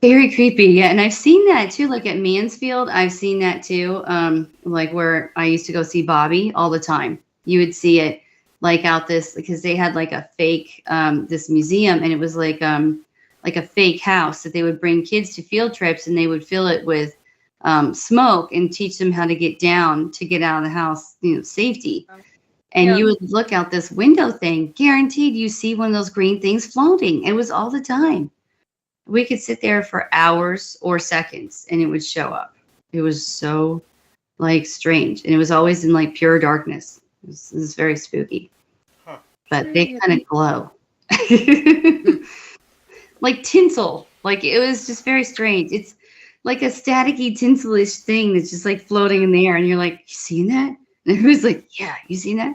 Very creepy, yeah. And I've seen that too, like at Mansfield. I've seen that too, like where I used to go see Bobby all the time. You would see it like out this, because they had like a fake, this museum, and it was like a fake house that they would bring kids to field trips, and they would fill it with smoke and teach them how to get down to get out of the house, safety. And you would look out this window thing, guaranteed you see one of those green things floating. It was all the time. We could sit there for hours or seconds and it would show up. It was so like strange. And it was always in like pure darkness. It was very spooky. Huh. But they kind of glow. Like tinsel. Like it was just very strange. It's like a staticky tinselish thing that's just like floating in the air. And you're like, "You seen that?" And it was like, "Yeah, you seen that?"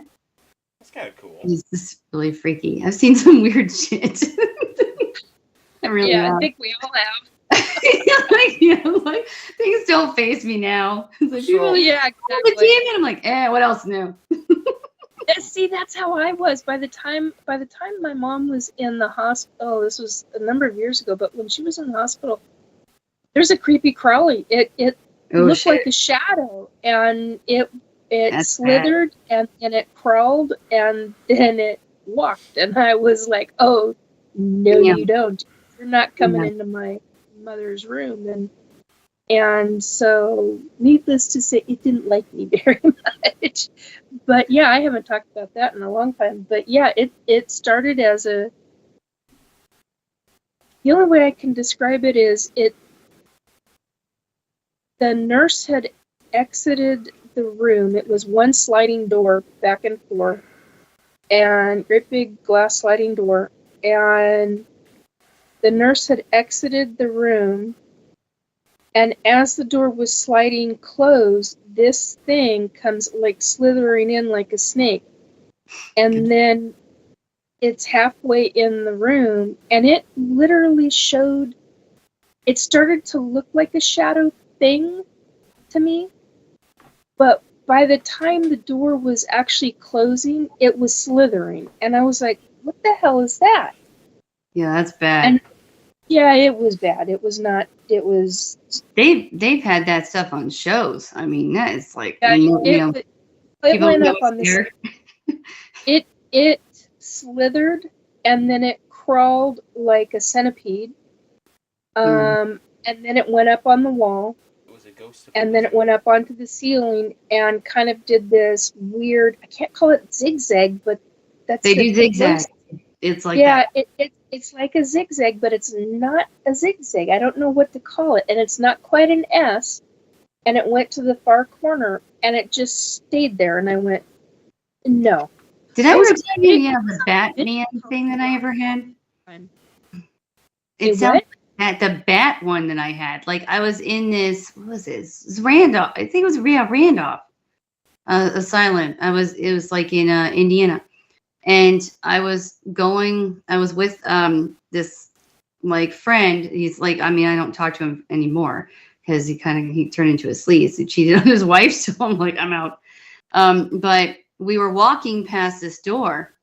That's kind of cool. It's just really freaky. I've seen some weird shit. Really I think we all have. like things don't faze me now. It's like, exactly. The I'm like, what else new? See, that's how I was by the time my mom was in the hospital. This was a number of years ago, but when she was in the hospital, there's a creepy crawly. It looked like a shadow, and it slithered and it crawled and then it walked, and I was like, "Oh no, you don't. You're not coming into my mother's room." And so, needless to say, it didn't like me very much. But yeah, I haven't talked about that in a long time. But yeah, it started as the only way I can describe it is the nurse had exited the room. It was one sliding door back and forth, and great big glass sliding door, and the nurse had exited the room, and as the door was sliding closed, this thing comes like slithering in like a snake. And then it's halfway in the room, and it literally it started to look like a shadow thing to me. But by the time the door was actually closing, it was slithering. And I was like, "What the hell is that?" Yeah, that's bad. And yeah, it was bad. It was not. It was. They've had that stuff on shows. I mean, that is like it went up on the. It slithered and then it crawled like a centipede. And then it went up on the wall. It was a ghost. And then it went up onto the ceiling and kind of did this weird. I can't call it zigzag, but that's they do zigzag. It's like it's like a zigzag, but it's not a zigzag. I don't know what to call it, and it's not quite an S. And it went to the far corner, and it just stayed there. And I went, "No." Did I ever tell you the Batman thing that I ever had? It sounds at the bat one that I had. Like I was in this, what was this? It was Randolph. I think it was Randolph Asylum. It was like in Indiana. And I was with this like friend. He's like, I mean, I don't talk to him anymore because he turned into a sleaze. He cheated on his wife. So I'm like, I'm out. But we were walking past this door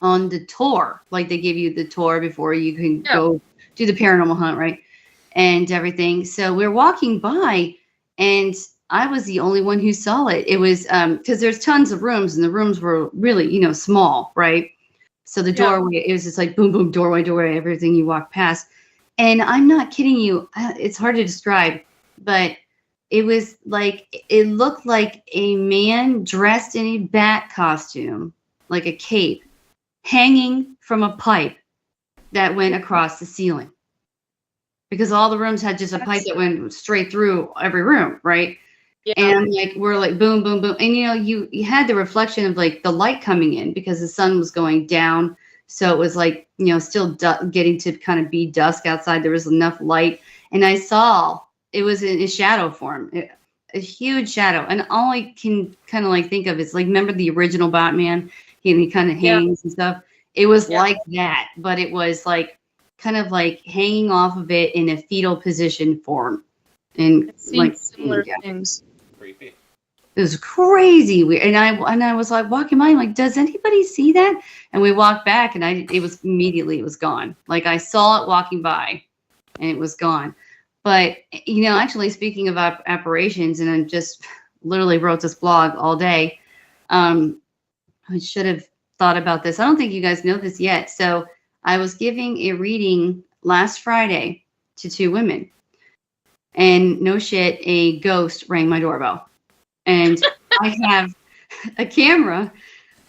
on the tour. Like they give you the tour before you can go do the paranormal hunt, right? And everything. So we're walking by and I was the only one who saw it. It was because there's tons of rooms and the rooms were really, small, right? So the doorway, it was just like boom, boom, doorway, everything you walk past. And I'm not kidding you. It's hard to describe, but it was like, it looked like a man dressed in a bat costume, like a cape, hanging from a pipe that went across the ceiling. Because all the rooms had just a pipe that went straight through every room, right? Yeah. And like we're like boom, boom, boom. And you had the reflection of like the light coming in because the sun was going down. So it was like, still getting to kind of be dusk outside. There was enough light. And I saw it was in a shadow form, a huge shadow. And all I can kind of like think of is like, remember the original Batman? He kind of hangs and stuff. It was like that, but it was like kind of like hanging off of it in a fetal position form. And like similar things. Creepy. It was crazy weird. And I was like walking by, I'm like, does anybody see that? And we walked back and it was gone. Like I saw it walking by and it was gone. But, actually speaking of apparitions, and I just literally wrote this blog all day. I should have thought about this. I don't think you guys know this yet. So I was giving a reading last Friday to 2 women. And no shit, a ghost rang my doorbell. And I have a camera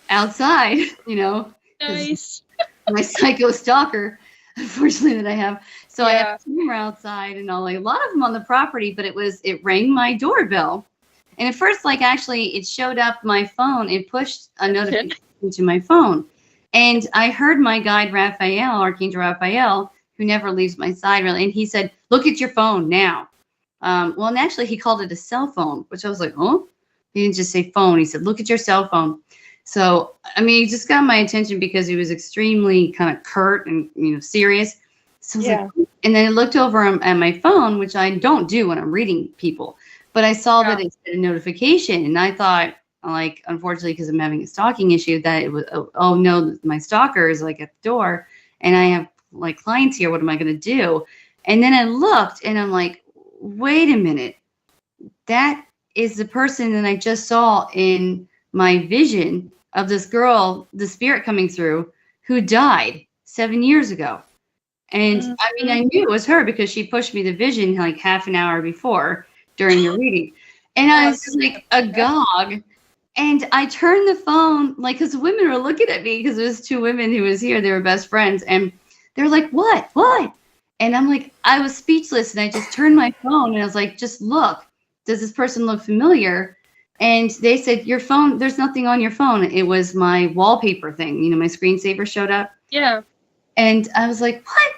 outside, Nice. My psycho stalker, unfortunately, that I have. So I have a camera outside and all, like a lot of them on the property, but it rang my doorbell. And at first, like actually it showed up my phone. It pushed a notification to my phone. And I heard my guide, Raphael, Archangel Raphael, who never leaves my side really. And he said, look at your phone now. Well, and actually he called it a cell phone, which I was like, oh, he didn't just say phone. He said, look at your cell phone. So, I mean, he just got my attention because he was extremely kind of curt and, serious. So I was like, and then I looked over at my phone, which I don't do when I'm reading people, but I saw that it said a notification. And I thought, like, unfortunately, because I'm having a stalking issue, that it was, oh no, my stalker is like at the door and I have like clients here. What am I going to do? And then I looked and I'm like, wait a minute. That is the person that I just saw in my vision of this girl, the spirit coming through, who died 7 years ago. And I mean, I knew it was her because she pushed me the vision like half an hour before during the reading. And I was just like agog. And I turned the phone, like, because women were looking at me because there was 2 women who was here. They were best friends. And they're like, what? And I'm like, I was speechless. And I just turned my phone and I was like, just look. Does this person look familiar? And they said, your phone, there's nothing on your phone. It was my wallpaper thing. My screensaver showed up. Yeah. And I was like, what?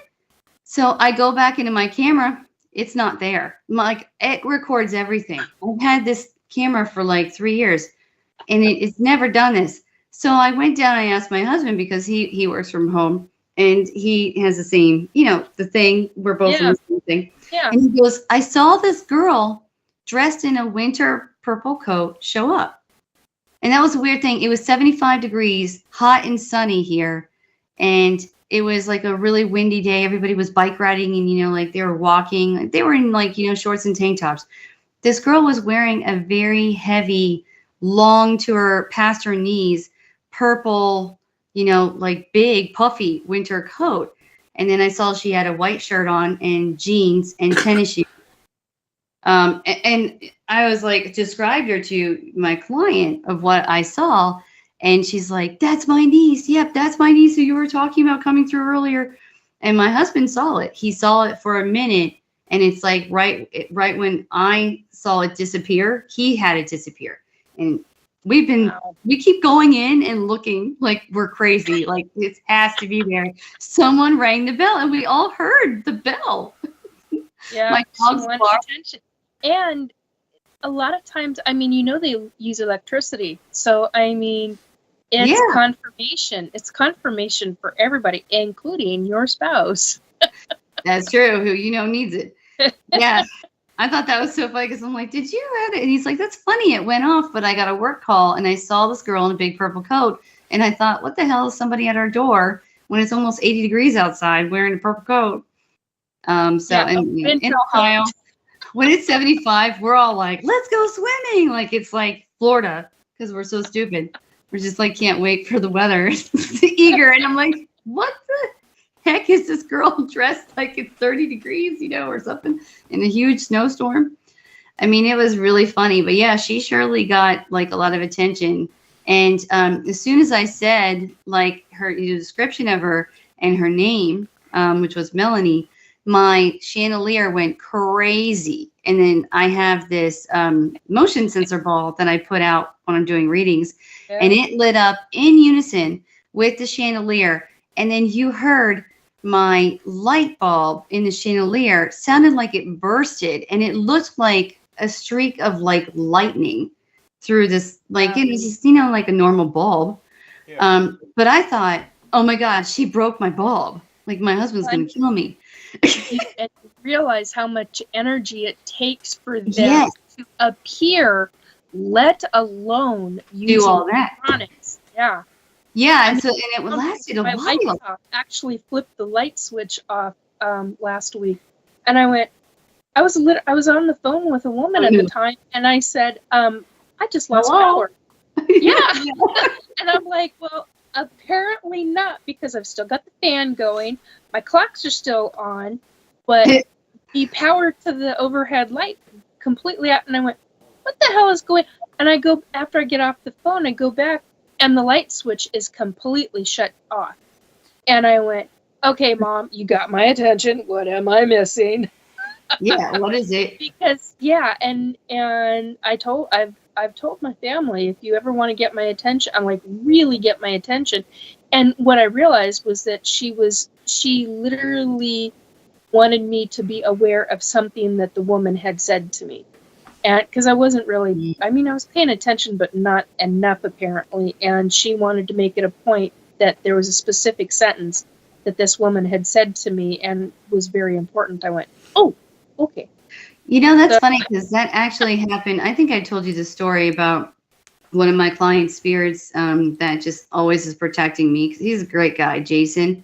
So I go back into my camera. It's not there. Like, it records everything. I've had this camera for like 3 years and it's never done this. So I went down, I asked my husband because he works from home and he has the same, the thing, we're both in the same thing. Yeah. And he goes, I saw this girl dressed in a winter purple coat show up. And that was a weird thing. It was 75 degrees, hot and sunny here. And it was like a really windy day. Everybody was bike riding and, like they were walking. They were in like, shorts and tank tops. This girl was wearing a very heavy, long to her, past her knees, purple, like big, puffy winter coat. And then I saw she had a white shirt on and jeans and tennis shoes. And I was like, described her to my client of what I saw. And she's like, that's my niece. Yep, that's my niece who you were talking about coming through earlier. And my husband saw it. He saw it for a minute. And it's like right when I saw it disappear, he had it disappear. And We keep going in and looking like we're crazy. Like it has to be there. Someone rang the bell, and we all heard the bell. Yeah, My dog's she wanted bark. attention. And a lot of times, I mean, they use electricity. So, I mean, it's confirmation. It's confirmation for everybody, including your spouse. That's true. Who needs it. Yeah. I thought that was so funny because I'm like, did you have it? And he's like, that's funny. It went off, but I got a work call and I saw this girl in a big purple coat. And I thought, what the hell is somebody at our door when it's almost 80 degrees outside wearing a purple coat? In Ohio, when it's 75, we're all like, let's go swimming. Like it's like Florida because we're so stupid. We're just like, can't wait for the weather. Eager. And I'm like, what the heck is this girl dressed like it's 30 degrees, or something in a huge snowstorm? I mean, it was really funny, but yeah, she surely got like a lot of attention. And as soon as I said like her description of her and her name, which was Melanie, my chandelier went crazy. And then I have this motion sensor ball that I put out when I'm doing readings, and it lit up in unison with the chandelier. And then you heard my light bulb in the chandelier sounded like it bursted, and it looked like a streak of like lightning through this, like it was just, like a normal bulb. Yeah. But I thought, oh my God, she broke my bulb. Like my husband's going to kill me. And realize how much energy it takes for them to appear, let alone use all that electronics. Yeah. Yeah, and it lasted a while. My lights off. Actually flipped the light switch off last week, and I went. I was on the phone with a woman at the time, and I said, "I just lost power." Yeah, and I'm like, "Well, apparently not, because I've still got the fan going. My clocks are still on, but the power to the overhead light completely out." And I went, "What the hell is going?" And I go after I get off the phone, I go back. And the light switch is completely shut off. And I went, okay, Mom, you got my attention. What am I missing? Yeah, what is it? Because, and I've told my family, if you ever want to get my attention, I'm like, really get my attention. And what I realized was that she literally wanted me to be aware of something that the woman had said to me. And because I wasn't really, I was paying attention, but not enough apparently. And she wanted to make it a point that there was a specific sentence that this woman had said to me and was very important. I went, oh, okay. That's funny because that actually happened. I think I told you the story about one of my clients' spirits that just always is protecting me because he's a great guy, Jason.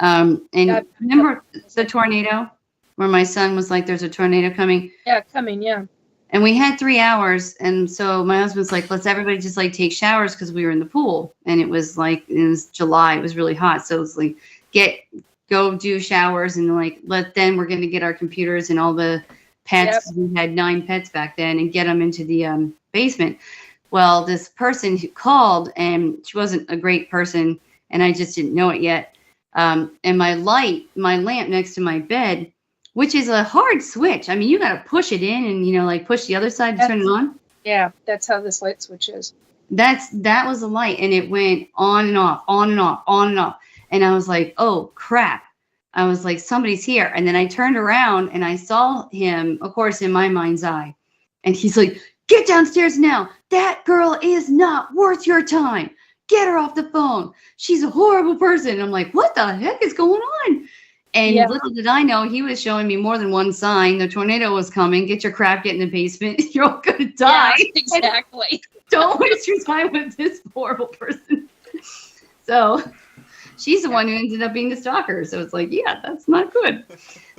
Remember the tornado where my son was like, there's a tornado coming? Yeah, coming, yeah. And we had 3 hours. And so my husband's like, let's everybody just like take showers because we were in the pool. And it was July. It was really hot. So it was like, go do showers and like, then we're going to get our computers and all the pets. Yep. We had 9 pets back then and get them into the basement. Well, this person who called, and she wasn't a great person and I just didn't know it yet. And my lamp next to my bed, which is a hard switch. I mean, you got to push it in and, like push the other side to turn it on. Yeah, that's how this light switch is. That was a light, and it went on and off, on and off, on and off. And I was like, oh, crap. I was like, somebody's here. And then I turned around, and I saw him, of course, in my mind's eye. And he's like, get downstairs now. That girl is not worth your time. Get her off the phone. She's a horrible person. And I'm like, what the heck is going on? And little did I know, he was showing me more than one sign. The tornado was coming. Get your crap, get in the basement. You're all going to die. Yeah, exactly. Don't waste your time with this horrible person. So she's the one who ended up being the stalker. So it's like, yeah, that's not good.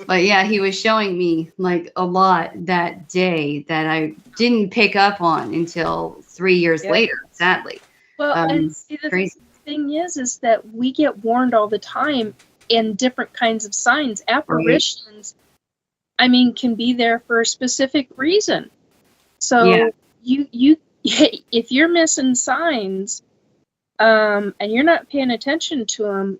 But yeah, he was showing me like a lot that day that I didn't pick up on until 3 years later, sadly. Well, and see, the thing is that we get warned all the time in different kinds of signs. Apparitions, can be there for a specific reason. So you if you're missing signs, and you're not paying attention to them,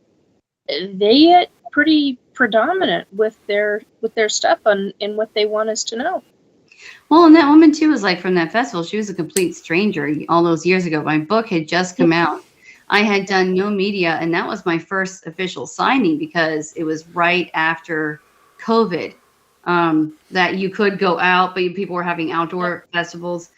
they get pretty predominant with their stuff in what they want us to know. Well, and that woman too was like from that festival. She was a complete stranger all those years ago. My book had just come out. I had done no media, and that was my first official signing because it was right after COVID. That you could go out, but people were having outdoor festivals,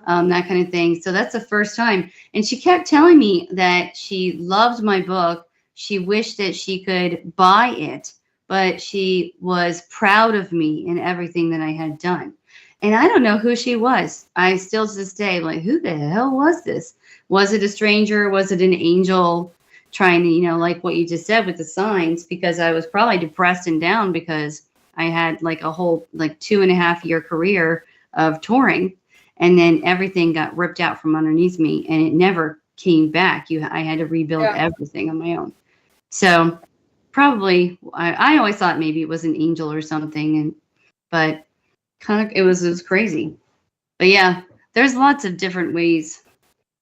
that kind of thing. So that's the first time. And she kept telling me that she loved my book. She wished that she could buy it, but she was proud of me and everything that I had done. And I don't know who she was. I still to this day, like, who the hell was this? Was it a stranger? Was it an angel trying to, like what you just said with the signs? Because I was probably depressed and down because I had like a whole 2.5-year career of touring, and then everything got ripped out from underneath me, and it never came back. I had to rebuild everything on my own. So probably I always thought maybe it was an angel or something, but kind of it was crazy. But yeah, there's lots of different ways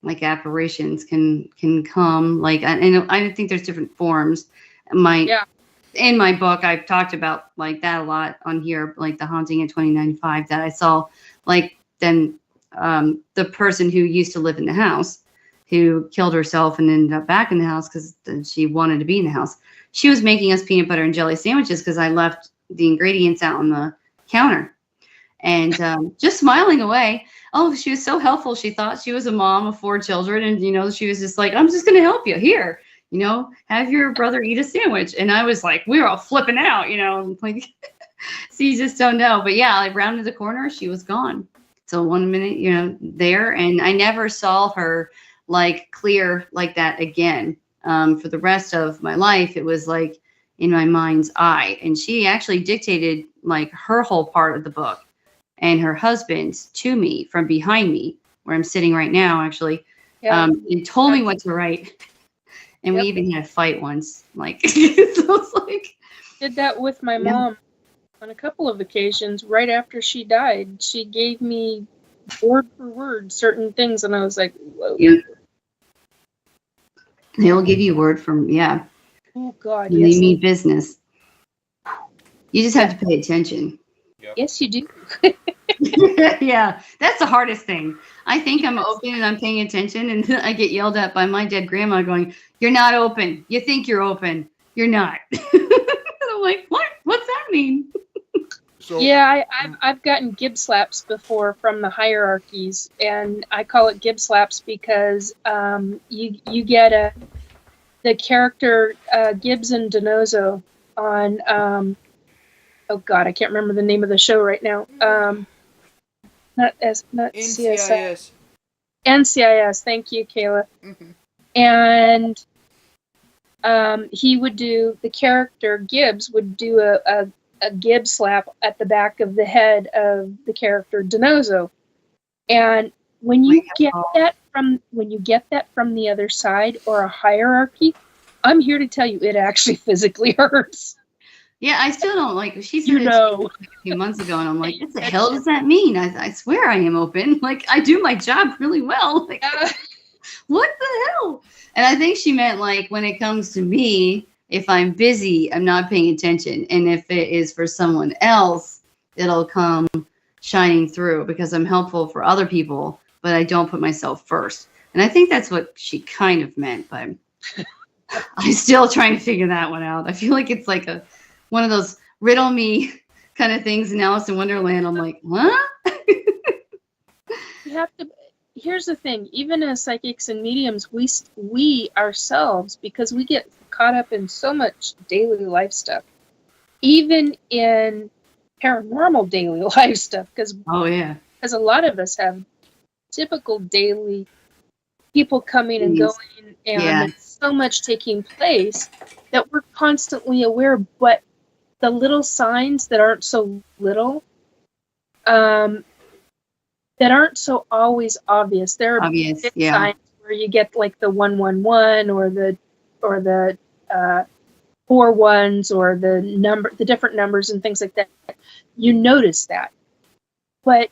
like apparitions can come. Like I think there's different forms. In my book, I've talked about like that a lot on here, like the haunting in 2095 that I saw. Like then the person who used to live in the house, who killed herself and ended up back in the house because she wanted to be in the house. She was making us peanut butter and jelly sandwiches because I left the ingredients out on the counter, and just smiling away. Oh, she was so helpful. She thought she was a mom of 4 children, and she was just like, "I'm just going to help you here. Have your brother eat a sandwich." And I was like, we were all flipping out, like, so you just don't know. But yeah, I rounded the corner, she was gone. So 1 minute, there, and I never saw her like clear like that again. For the rest of my life, it was like in my mind's eye. And she actually dictated like her whole part of the book and her husband's to me from behind me, where I'm sitting right now, actually, and told me what to write. And we even had a fight once. Like, so it's like, did that with my mom on a couple of occasions. Right after she died, she gave me word for word certain things, and I was like, whoa. Yeah. They will give you word from, Oh, God, when yes. they mean business. You just have to pay attention. Yep. Yes, you do. Yeah, that's the hardest thing. I think I'm open and I'm paying attention, and I get yelled at by my dead grandma going, "You're not open. You think you're open. You're not." I'm like, what? What's that mean? So, yeah, I've gotten gib slaps before from the hierarchies, and I call it gib slaps because you get the character Gibbs and Donoso on oh God, I can't remember the name of the show right now. Not CSI. NCIS. Thank you, Kayla. Mm-hmm. And he would do, the character Gibbs would do a gib slap at the back of the head of the character Donoso. And when you get that from the other side or a hierarchy, I'm here to tell you it actually physically hurts. Yeah, I still don't like. She said it a few months ago, and I'm like, "What the hell does that mean?" I swear I am open. Like, I do my job really well. Like, what the hell? And I think she meant like when it comes to me, if I'm busy, I'm not paying attention, and if it is for someone else, it'll come shining through because I'm helpful for other people, but I don't put myself first. And I think that's what she kind of meant, but I'm still trying to figure that one out. I feel like it's like one of those riddle me kind of things in Alice in Wonderland. I'm like, what? You have to. Here's the thing. Even as psychics and mediums, we ourselves, because we get caught up in so much daily life stuff, even in paranormal daily life stuff, because a lot of us have typical daily people coming and going, and there's so much taking place that we're constantly aware, but the little signs that aren't so little, that aren't so always obvious. There are big signs where you get like the 111 or the 4 1s or the different numbers and things like that. You notice that, but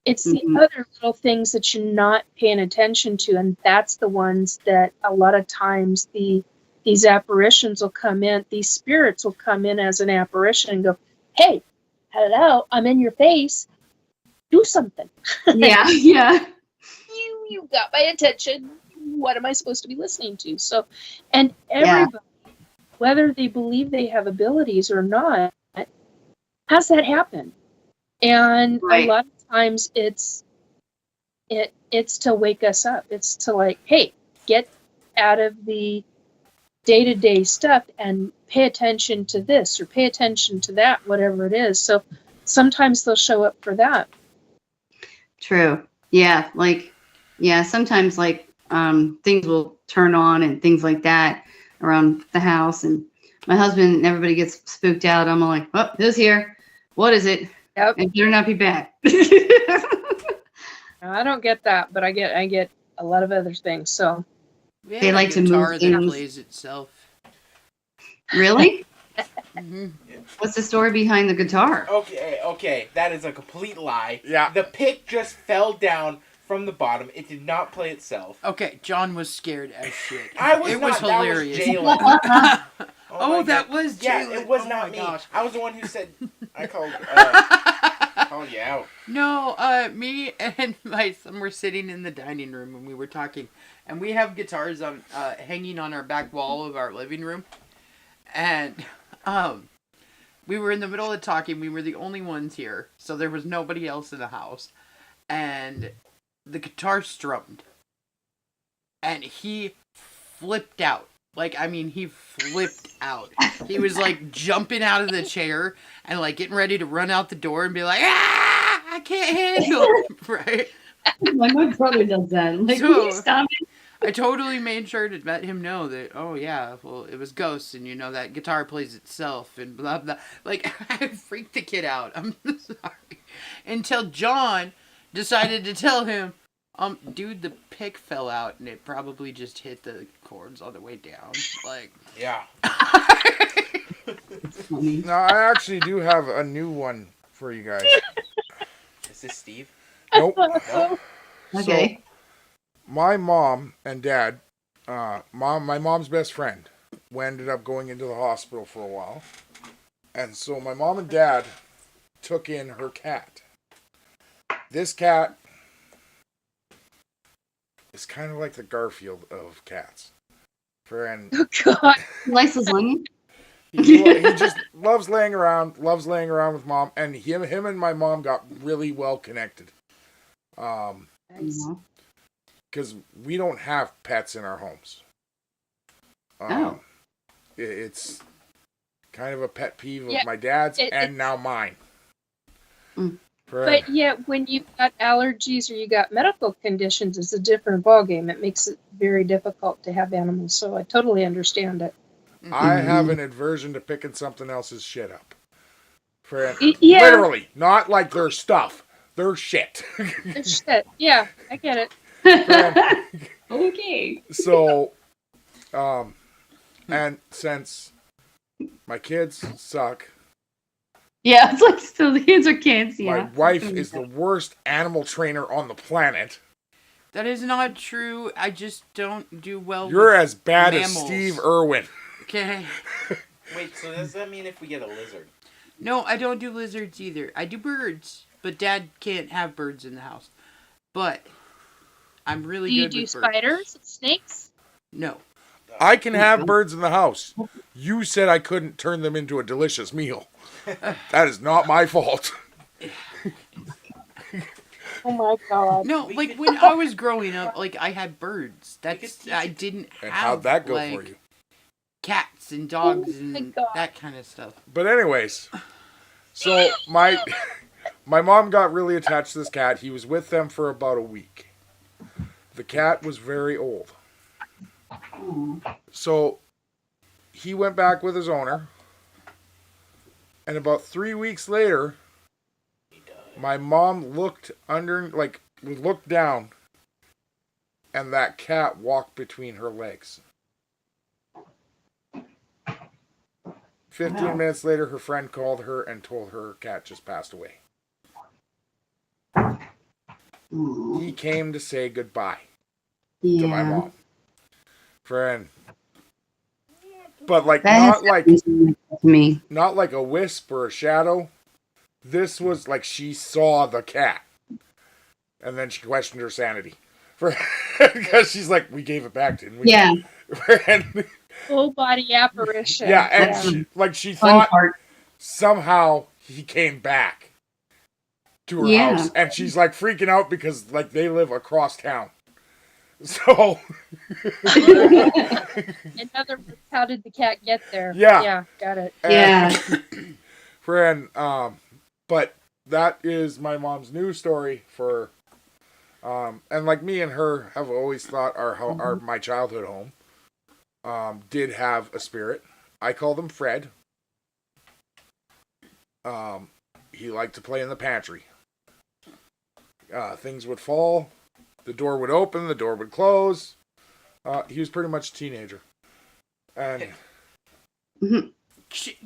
it's the other little things that you're not paying attention to, and that's the ones that a lot of times these apparitions will come in, these spirits will come in as an apparition and go, "Hey, hello, I'm in your face. do something. Yeah, yeah. You got my attention. What am I supposed to be listening to? So, and Yeah. everybody, whether they believe they have abilities or not, has that happen. And Right. a lot of times it's to wake us up. It's to like, hey, get out of the day-to-day stuff and pay attention to this or pay attention to that, whatever it is. So sometimes they'll show up for that. True. Yeah, sometimes things will turn on and things like that around the house, and my husband and everybody gets spooked out. I'm like, oh, who's here? What is it? Yep. It better not be bad. I don't get that, but I get a lot of other things. So We They have like a to move guitar that things. plays itself. Really? Hmm. What's the story behind the guitar? Okay, that is a complete lie. Yeah. The pick just fell down from the bottom. It did not play itself. Okay, John was scared as shit. I was It not. was hilarious. That was Jalen. Oh, my that God. was Jalen. Yeah, it was Oh not my me. gosh. I was the one who said. I called. Called you out. No, me and my son were sitting in the dining room and we were talking, and we have guitars on hanging on our back wall of our living room, and we were in the middle of talking. We were the only ones here, so there was nobody else in the house, and the guitar strummed, and he flipped out. He flipped out. He was like jumping out of the chair and like getting ready to run out the door and be like, ah, I can't handle it, right? My brother does that. I'm like, So- will you stop it? I totally made sure to let him know that, oh yeah, well, it was ghosts and that guitar plays itself and blah, blah. Like, I freaked the kid out. I'm sorry. Until John decided to tell him, dude, the pick fell out and it probably just hit the chords on the way down. Like, Yeah. Funny. Now, I actually do have a new one for you guys. Is this Steve? Nope. Okay. So, my mom and dad, my mom's best friend, ended up going into the hospital for a while. And so my mom and dad took in her cat. This cat is kind of like the Garfield of cats. And oh God. He likes lasagna? he just loves laying around with mom. And him and my mom got really well connected. Nice. Because we don't have pets in our homes. Oh. It's kind of a pet peeve of Yeah, my dad's and it's- now mine. Mm. But yet, when you've got allergies or you got medical conditions, it's a different ballgame. It makes it very difficult to have animals. So I totally understand it. I have an aversion to picking something else's shit up. Yeah. Literally, not like their stuff, their shit. It's shit. Yeah, I get it. Okay. So, and since my kids suck, Yeah, it's like, so the kids are kids, yeah. my wife is the worst animal trainer on the planet. that is not true. I just don't do well You're with as bad as mammals. Steve Irwin. Okay. Wait, so does that mean if we get a lizard? No, I don't do lizards either. I do birds, but Dad can't have birds in the house. But I'm really Do you good do with birds. spiders and snakes? No. I can have birds in the house. You said I couldn't turn them into a delicious meal. That is not my fault. Oh my God. No, We like could- when I was growing up, like I had birds. could That's teach I it. didn't And have how'd that go like for you? cats and dogs Oh my and God. that kind of stuff. But anyways, so my mom got really attached to this cat. He was with them for about a week. The cat was very old. So he went back with his owner. And about 3 weeks later, my mom looked down, and that cat walked between her legs. 15 minutes later, her friend called her and told her cat just passed away. He came to say goodbye to my Yeah. mom. Friend. But like That not has like happened to me. not like a wisp or a shadow. This was like she saw the cat. And then she questioned her sanity. Because she's like, we gave it back, didn't we? Yeah. And, Full body apparition. yeah, and Yeah. she Fun thought part. somehow he came back to her Yeah. house. And she's like freaking out because like they live across town. So In other words, how did the cat get there? Yeah. Yeah, got it. Yeah. friend, but that is my mom's news story for and like me and her have always thought our my childhood home did have a spirit. I called him Fred. He liked to play in the pantry. Things would fall, the door would open, the door would close. He was pretty much a teenager. And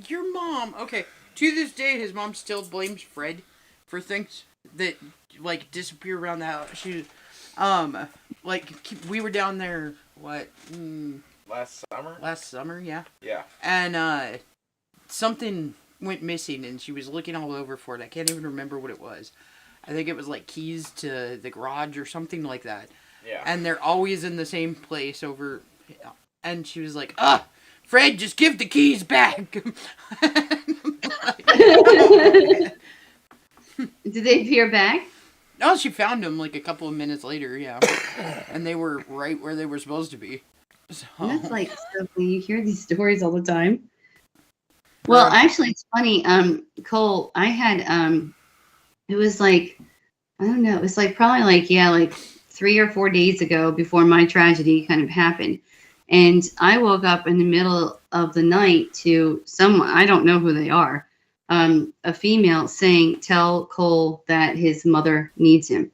Your mom, okay, to this day, his mom still blames Fred for things that, like, disappear around the house. She, like, we were down there, Last summer? last summer, yeah. Yeah. And, something went missing, and she was looking all over for it. I can't even remember what it was. I think it was, like, keys to the garage or something like that. Yeah. And they're always in the same place over... And she was like, Fred, just give the keys back! Did they appear back? Oh, she found them, like, a couple of minutes later, yeah. And they were right where they were supposed to be. So... That's like so you hear these stories all the time. Well, actually, it's funny. Cole, I had it was like I don't know. It was like probably like 3 or 4 days ago before my tragedy kind of happened, and I woke up in the middle of the night to someone I don't know who they are, a female saying, "Tell Cole that his mother needs him,"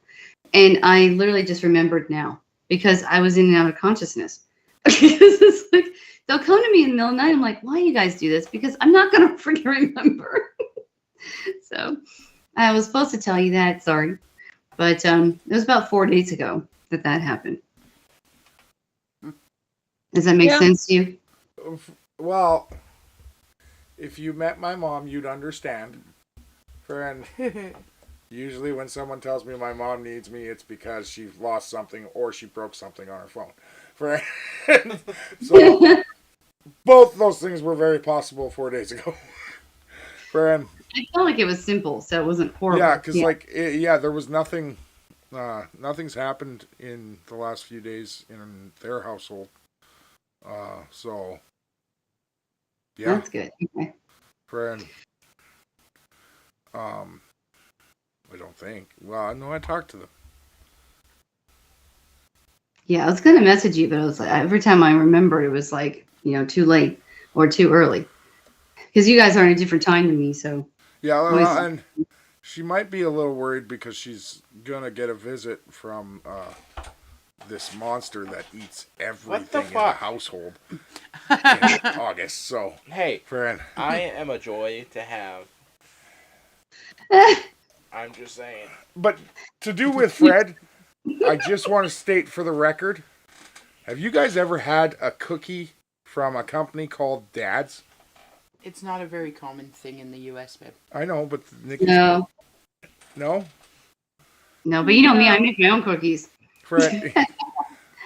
and I literally just remembered now because I was in and out of consciousness. It's like they'll come to me in the middle of the night. I'm like, why do you guys do this? Because I'm not gonna freaking remember. So I was supposed to tell you that. Sorry, but it was about 4 days ago that happened. Does that make sense to you? well, if you met my mom, you'd understand. Friend, usually when someone tells me my mom needs me, it's because she lost something or she broke something on her phone. Friend. So both those things were very possible 4 days ago. Friend. I felt like it was simple, so it wasn't horrible. Yeah, because there was nothing. Nothing's happened in the last few days in their household. So yeah, That's good. Okay. friend. I don't think. Well, no, I talked to them. Yeah, I was gonna message you, but it was like every time I remembered, it was like too late or too early, because you guys are in a different time than me. So Yeah, Always- and she might be a little worried because she's gonna get a visit from this monster that eats everything in the fuck? household in August. So, Hey, friend, I am a joy to have. I'm just saying. but to do with Fred, I just want to state for the record: have you guys ever had a cookie from a company called Dad's? It's not a very common thing in the U.S., babe. I know, but Nikki, no, no, but you know me, I make my own cookies. Fred.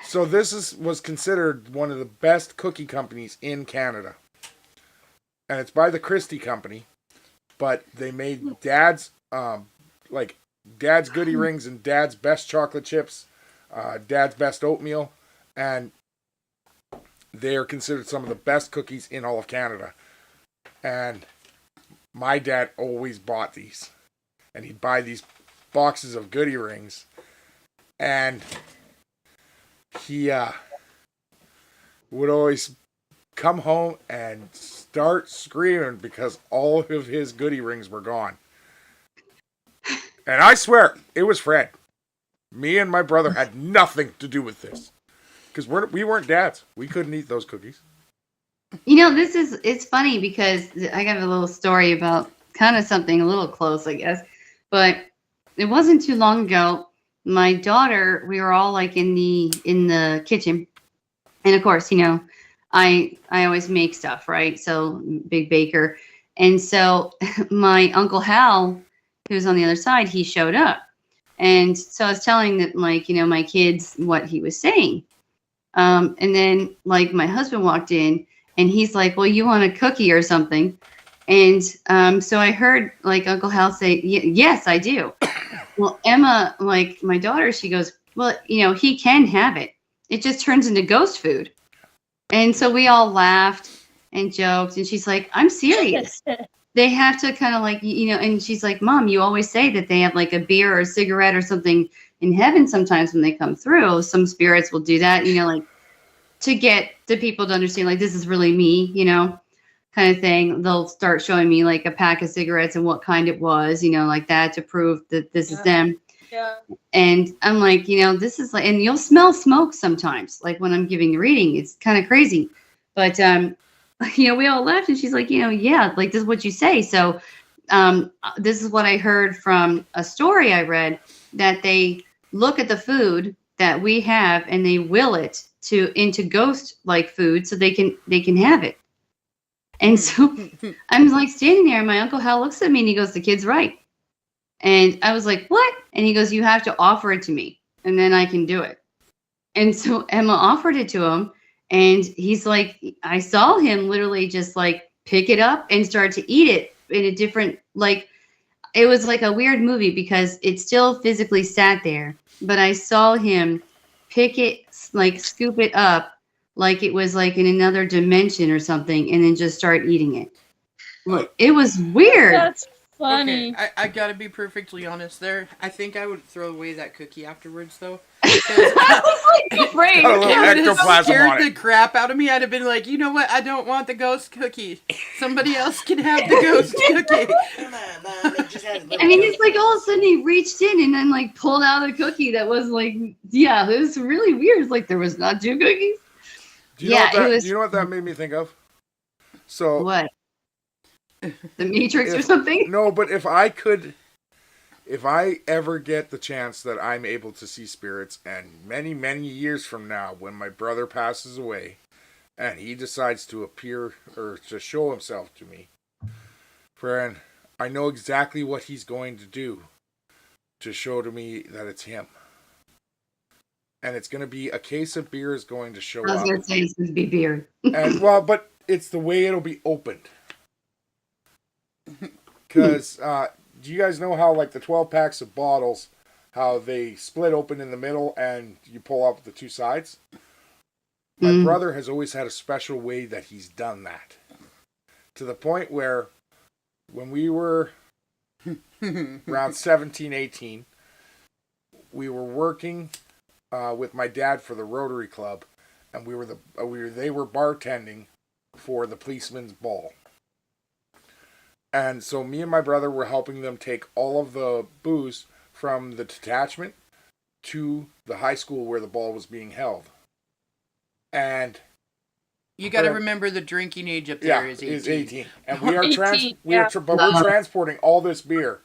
So this was considered one of the best cookie companies in Canada, and it's by the Christie Company. But they made Dad's Dad's Goody Rings and Dad's Best Chocolate Chips, Dad's Best Oatmeal, and they are considered some of the best cookies in all of Canada. And my dad always bought these, and he'd buy these boxes of Goody Rings, and he would always come home and start screaming because all of his Goody Rings were gone. And I swear, it was Fred. Me and my brother had nothing to do with this. Because we weren't dads. We couldn't eat those cookies. It's funny because I got a little story about kind of something a little close, I guess. But it wasn't too long ago. My daughter, we were all like in the kitchen. And of course, I always make stuff, right? So big baker. And so my Uncle Hal, who's on the other side, he showed up. And so I was telling that, like, my kids what he was saying. And then, like, my husband walked in, and he's like, well, you want a cookie or something? And so I heard, like, Uncle Hal say, yes, I do. Well, Emma, like, my daughter, she goes, well, he can have it. It just turns into ghost food. And so we all laughed and joked. And she's like, I'm serious. They have to kind of, like, and she's like, Mom, you always say that they have, like, a beer or a cigarette or something in heaven sometimes when they come through. Some spirits will do that, like, to get the people to understand, like, this is really me, kind of thing. They'll start showing me, like, a pack of cigarettes and what kind it was, like that, to prove that this is them. Yeah. And I'm like, this is like, and you'll smell smoke sometimes, like when I'm giving the reading. It's kind of crazy. But, we all laughed, and she's like, yeah, like, this is what you say. So this is what I heard from a story I read, that they look at the food that we have and they will it into ghost like food so they can have it. And so I'm like standing there, and my Uncle Hal looks at me and he goes, the kid's right. And I was like, what? And he goes, you have to offer it to me and then I can do it. And so Emma offered it to him, and he's like, I saw him literally just, like, pick it up and start to eat it in a different, like, it was like a weird movie because it still physically sat there, but I saw him pick it, like, scoop it up like it was, like, in another dimension or something, and then just start eating it. Look, it was weird. That's funny. Okay, I gotta be perfectly honest there. I think I would throw away that cookie afterwards, though. I was like afraid. Got a little It would have ectoplasm scared on the it. crap out of me. I'd have been like, you know what? I don't want the ghost cookie. Somebody else can have the ghost cookie. Come on, Mom. It just has I mean, it's like all of a sudden he reached in and then, like, pulled out a cookie that was, like, yeah, it was really weird. It's like there was not two cookies. Do you know what that made me think of? So What? The Matrix or something? No, but if I ever get the chance that I'm able to see spirits, and many, many years from now, when my brother passes away, and he decides to appear or to show himself to me, friend, I know exactly what he's going to do to show to me that it's him. And it's going to be a case of beer is going to show up. I was going to say it's going to be beer. And but it's the way it'll be opened. Because do you guys know how, like, the 12 packs of bottles, how they split open in the middle and you pull up the two sides? My brother has always had a special way that he's done that. To the point where when we were around 17, 18, we were working with my dad for the Rotary Club, and they were bartending for the policeman's ball. And so me and my brother were helping them take all of the booze from the detachment to the high school where the ball was being held. And You got to remember the drinking age up there is 18. is 18. And we are 18, we're transporting all this beer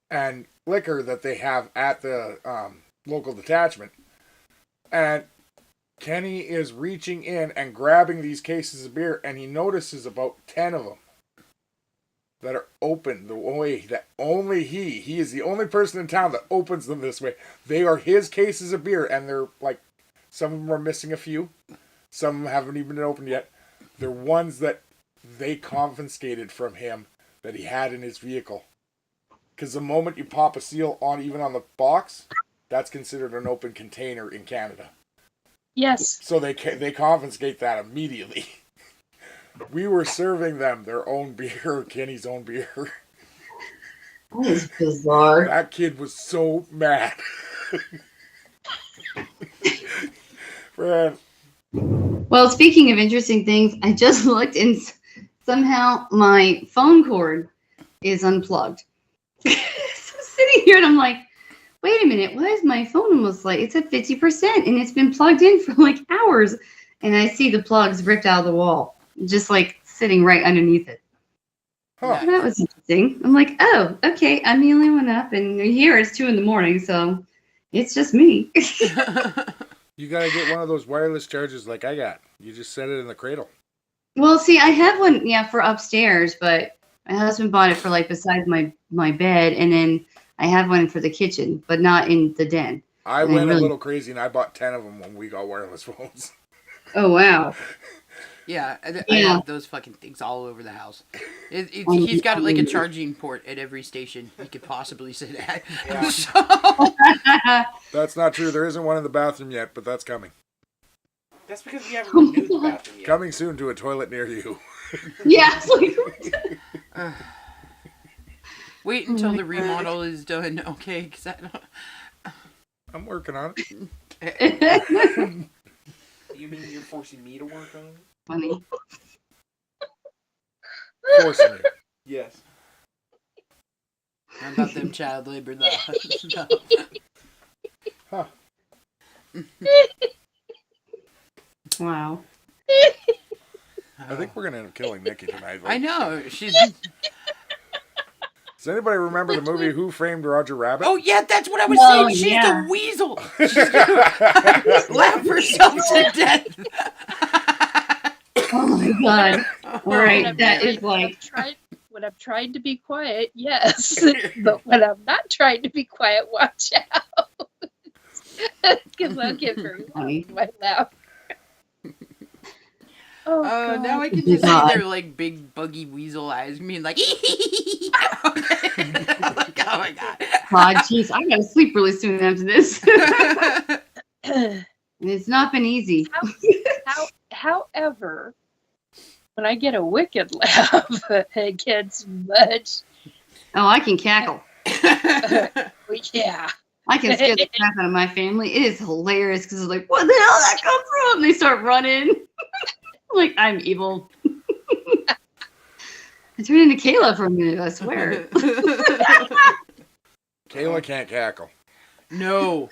and liquor that they have at the local detachment. And Kenny is reaching in and grabbing these cases of beer, and he notices about 10 of them that are open the way that only he is the only person in town that opens them this way. They are his cases of beer, and they're like, some of them are missing a few. Some of them haven't even been opened yet. They're ones that they confiscated from him that he had in his vehicle. Because the moment you pop a seal on, even on the box, that's considered an open container in Canada. Yes. So they confiscate that immediately. We were serving them their own beer, Kenny's own beer. That is bizarre. That kid was so mad. Friend. Well, speaking of interesting things, I just looked and somehow my phone cord is unplugged. So I'm sitting here and I'm like, wait a minute, why is my phone almost like, it's at 50% and it's been plugged in for like hours. And I see the plugs ripped out of the wall, just like sitting right underneath it. Huh. That was interesting. I'm like, oh, okay, I'm the only one up, and here it's 2 a.m, so it's just me. You gotta get one of those wireless chargers like I got. You just set it in the cradle. Well, see, I have one, for upstairs, but my husband bought it for like beside my bed, and then I have one for the kitchen, but not in the den. I And went a little crazy and I bought 10 of them when we got wireless phones. Oh wow! Yeah, I Yeah. have those fucking things all over the house. He's got like a charging port at every station he could possibly sit at. Yeah. So, That's not true. There isn't one in the bathroom yet, but that's coming. That's because we haven't renewed the bathroom yet. Coming soon to a toilet near you. Yeah. It's like, wait until the remodel is done, okay? Because I don't. I'm working on it. You mean you're forcing me to work on it? funny. Forcing you. Yes. How about them child labor though? No. Huh. Wow. I think we're going to end up killing Nikki tonight. I know. She's. Does anybody remember the movie Who Framed Roger Rabbit? Oh yeah, that's what I was Oh, saying. She's yeah. the weasel. She's gonna laugh herself to death. Oh my god. All right, that is When like. I've tried to be quiet, yes. But when I'm not trying to be quiet, watch out. Because I'll get very loud in my laugh. Oh, God. Now I can just see their like big buggy weasel eyes being like, okay. Like, oh my god. God, jeez, I gotta sleep really soon after this. And it's not been easy. However, when I get a wicked laugh, it gets much. Oh, I can cackle. Yeah. I can scare the crap out of my family. It is hilarious because it's like, what the hell did that come from? They start running. Like, I'm evil. I turned into Kayla for a minute, I swear. Kayla can't cackle. No.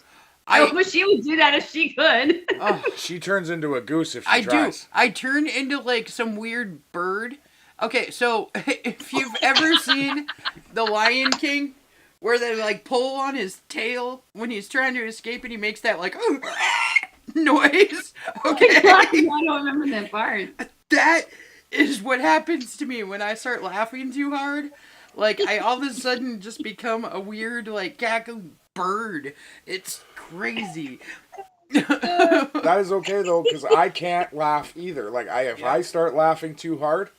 But she would do that if she could. Oh, She turns into a goose if she I tries. do. I turn into like some weird bird. Okay, so if you've ever seen The Lion King, where they like pull on his tail when he's trying to escape and he makes that like noise. Okay. I don't remember that part. That is what happens to me when I start laughing too hard. Like, I all of a sudden just become a weird, like, cackle bird. It's crazy. That is okay, though, because I can't laugh either. Like, if I start laughing too hard...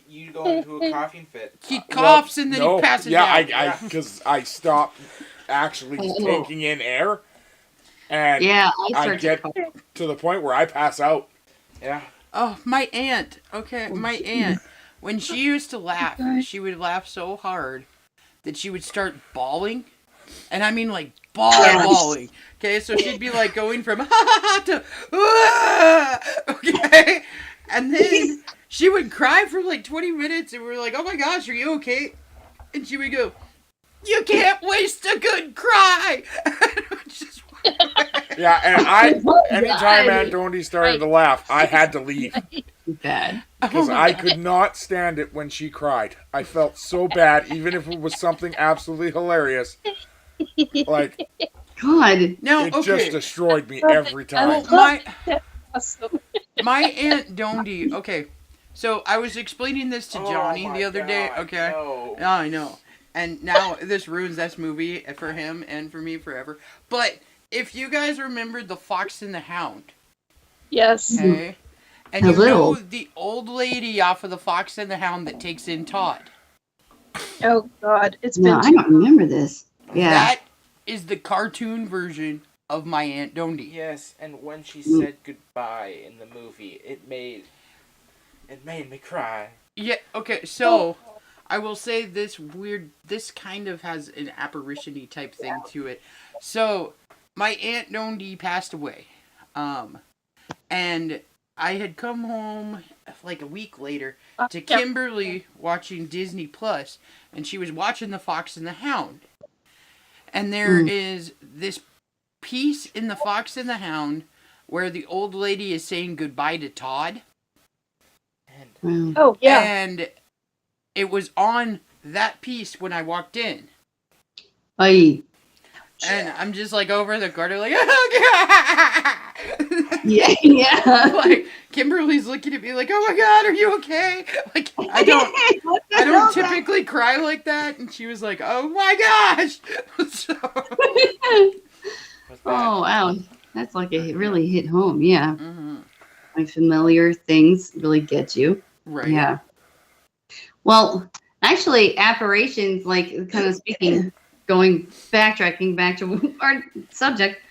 You go into a coughing fit. He coughs and then he passes out. Yeah, because I stop actually taking in air. And I get to the point where I pass out. Yeah. Oh, my aunt. Okay, my aunt. When she used to laugh, she would laugh so hard that she would start bawling. And I mean, like, bawling. Okay, so she'd be, like, going from ha-ha-ha to okay? And then she would cry for, like, 20 minutes, and we're like, oh my gosh, are you okay? And she would go, you can't waste a good cry! Just yeah, and anytime Aunt Dondi started to laugh, I had to leave. Bad. Because I could not stand it when she cried. I felt so bad, even if it was something absolutely hilarious. Like, God. no, it okay. just destroyed me every time. My Aunt Dondi, okay, so I was explaining this to Johnny the other day, okay? No. I know. And now this ruins this movie for him and for me forever. But if you guys remember The Fox and the Hound, Yes. okay? And A you little. know the old lady off of The Fox and the Hound that takes in Todd. Oh, God. It's No, been I don't remember this. Yeah. That is the cartoon version of my Aunt Dondi. Yes, and when she said goodbye in the movie, it made me cry. Yeah, okay, so I will say this kind of has an apparition-y type thing to it. So, my Aunt Dondi passed away. And I had come home like a week later to Kimberly watching Disney Plus, and she was watching The Fox and the Hound. And there is this piece in The Fox and the Hound where the old lady is saying goodbye to Todd. Oh, yeah. And it was on that piece when I walked in. Aye. And I'm just like over the corner, like, oh God! Yeah. Like Kimberly's looking at me like, oh my God, are you okay? Like I don't typically cry like that, and she was like, oh my gosh. So, Oh wow, that's like it really hit home. Yeah, like familiar things really get you. right. Yeah. Well, actually, apparitions, like kind of speaking, backtracking back to our subject,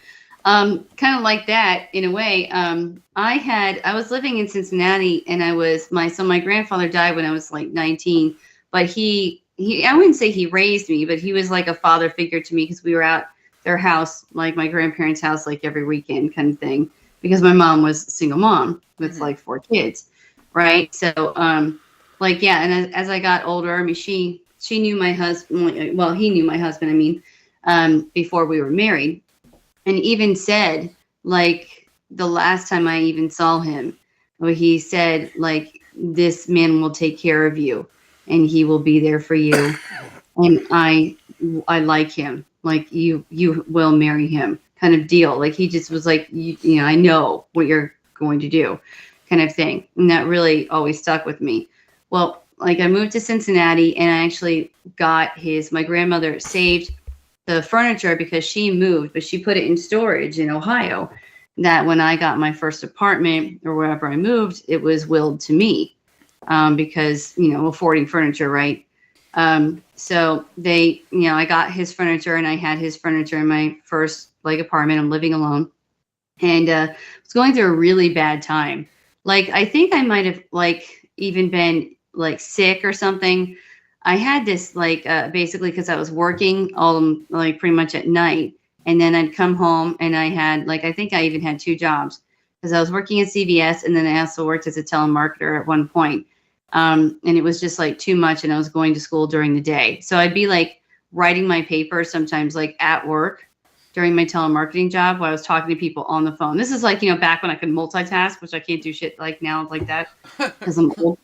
kind of like that in a way. I was living in Cincinnati, and my grandfather died when I was like 19, but he I wouldn't say he raised me, but he was like a father figure to me because we were out their house, like my grandparents' house, like every weekend kind of thing, because my mom was a single mom with like 4 kids, right? So, like, yeah, and as I got older, I mean, she knew my husband, well, he knew my husband, I mean, before we were married, and even said, like, the last time I even saw him, where he said, like, this man will take care of you, and he will be there for you, and I like him, like, you will marry him, kind of deal. Like, he just was like, you know, I know what you're going to do, kind of thing, and that really always stuck with me. Well, like I moved to Cincinnati, and I actually got my grandmother saved the furniture because she moved, but she put it in storage in Ohio. That when I got my first apartment or wherever I moved, it was willed to me because, you know, affording furniture, right? So they, you know, I got his furniture, and I had his furniture in my first like apartment. I'm living alone, and was going through a really bad time. Like, I think I might have like even been like sick or something. I had this like basically because I was working all like pretty much at night, and then I'd come home, and I had like, I think I even had 2 jobs because I was working at CVS, and then I also worked as a telemarketer at one point. And it was just like too much, and I was going to school during the day, so I'd be like writing my paper sometimes like at work during my telemarketing job while I was talking to people on the phone. This is like, you know, back when I could multitask, which I can't do shit like now like that because I'm old.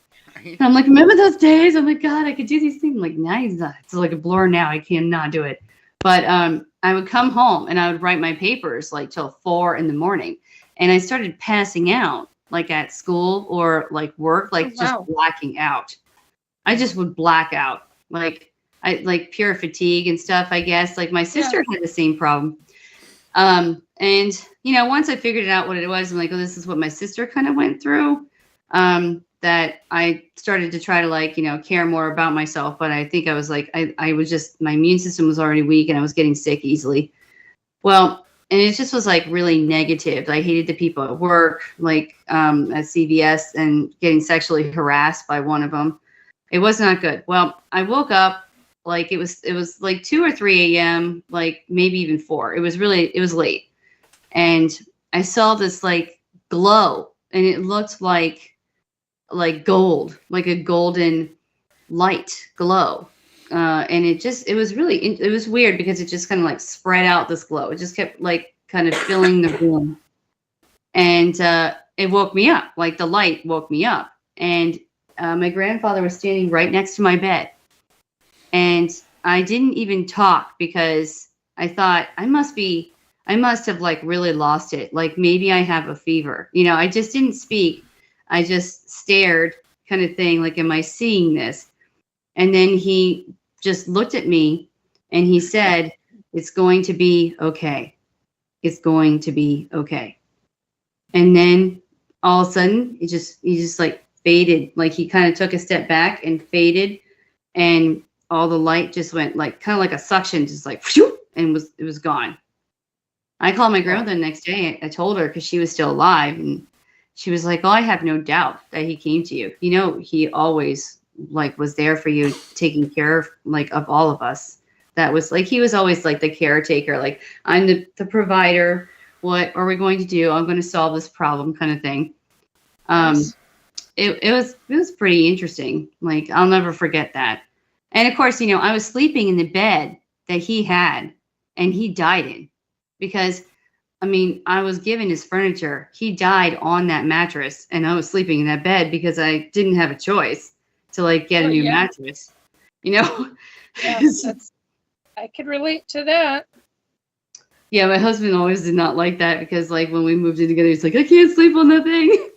And I'm like, remember those days? I'm like, God, I could do these things. I'm like, nice. It's like a blur now. I cannot do it. But I would come home, and I would write my papers like till 4 in the morning. And I started passing out like at school or like work, like just blacking out. I just would black out. Like I like pure fatigue and stuff, I guess. Like my sister had the same problem. And you know, once I figured out what it was, I'm like, oh, this is what my sister kind of went through. That I started to try to like, you know, care more about myself. But I think I was like, I was just, my immune system was already weak, and I was getting sick easily. Well, and it just was like really negative. I hated the people at work, like at CVS, and getting sexually harassed by one of them. It was not good. Well, I woke up like it was like 2 or 3 a.m., like maybe even 4. It was late. And I saw this like glow, and it looked like gold, like a golden light glow. And it was weird because it just kind of like spread out this glow. It just kept like kind of filling the room. And it woke me up, like the light woke me up. And my grandfather was standing right next to my bed. And I didn't even talk because I thought I must have like really lost it. Like maybe I have a fever. You know, I just didn't speak. I just stared, kind of thing, like, am I seeing this? And then he just looked at me, and he said, it's going to be okay. It's going to be okay. And then all of a sudden, he just like faded. Like he kind of took a step back and faded, and all the light just went like kind of like a suction, just like whew, and it was gone. I called my grandmother the next day. I told her because she was still alive, and she was like, oh, I have no doubt that he came to you. You know, he always like was there for you, taking care of like of all of us. That was like, he was always like the caretaker. Like, I'm the provider. What are we going to do? I'm going to solve this problem, kind of thing. It was pretty interesting. Like, I'll never forget that. And of course, you know, I was sleeping in the bed that he had, and he died in, because I mean, I was given his furniture. He died on that mattress, and I was sleeping in that bed because I didn't have a choice to like get a new mattress, you know? Yeah, I could relate to that. Yeah, my husband always did not like that because, like, when we moved in together, he's like, I can't sleep on that thing.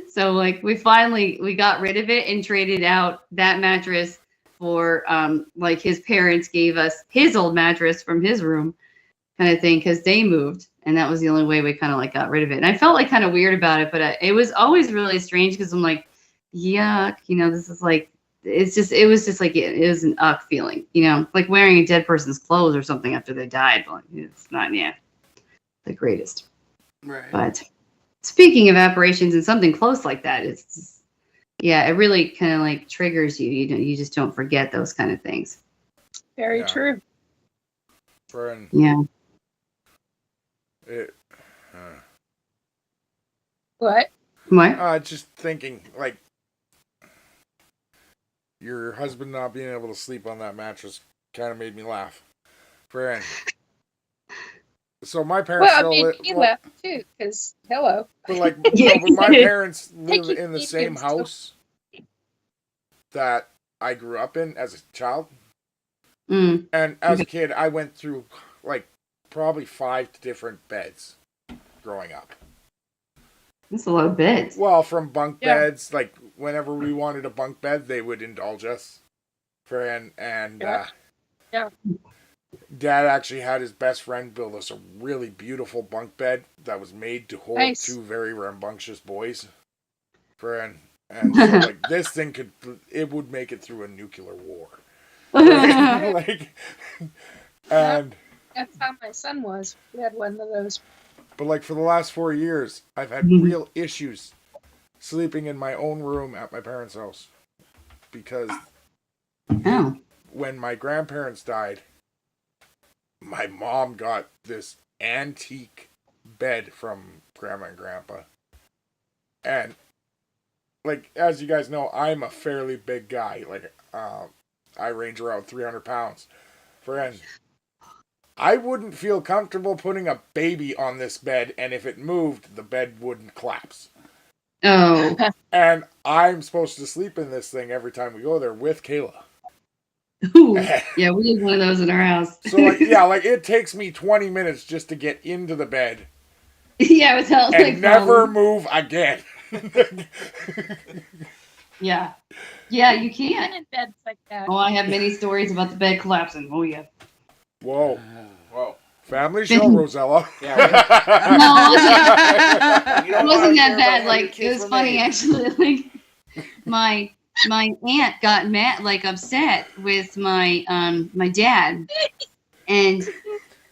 So, like, we got rid of it and traded out that mattress for, like, his parents gave us his old mattress from his room kind of thing because they moved. And that was the only way we kind of, like, got rid of it. And I felt, like, kind of weird about it, but it was always really strange because I'm like, yuck, this is, like, it was just like it was an uck feeling, like wearing a dead person's clothes or something after they died. Like, it's not the greatest. Right. But speaking of apparitions and something close like that, it really kind of like triggers you. You just don't forget those kind of things. Very true. Friend. Yeah. What? Just thinking, like, your husband not being able to sleep on that mattress kind of made me laugh. Friend. So my parents he left too, because hello. But like, but my parents live in the same house that I grew up in as a child. Mm. And as a kid, I went through like probably 5 different beds growing up. That's a lot of beds. Well, from bunk beds, like whenever we wanted a bunk bed, they would indulge us. Dad actually had his best friend build us a really beautiful bunk bed that was made to hold 2 very rambunctious boys. And so like this thing it would make it through a nuclear war. Like, and that's how my son was. We had one of those. But like for the last 4 years, I've had real issues sleeping in my own room at my parents' house because when my grandparents died, my mom got this antique bed from Grandma and Grandpa. And like, as you guys know, I'm a fairly big guy. Like, I range around 300 pounds. Friend, I wouldn't feel comfortable putting a baby on this bed, and if it moved, the bed wouldn't collapse. Oh. And I'm supposed to sleep in this thing every time we go there with Kayla. Ooh. Yeah, we have one of those in our house. So, like, it takes me 20 minutes just to get into the bed. Yeah, without and never move again. Yeah. Yeah, you can't. In beds like that. Oh, I have many stories about the bed collapsing. Oh, yeah. Whoa. Family show, Rosella. No, it wasn't that bad. Like, it was funny, actually. Like, my aunt got mad, like, upset with my dad. And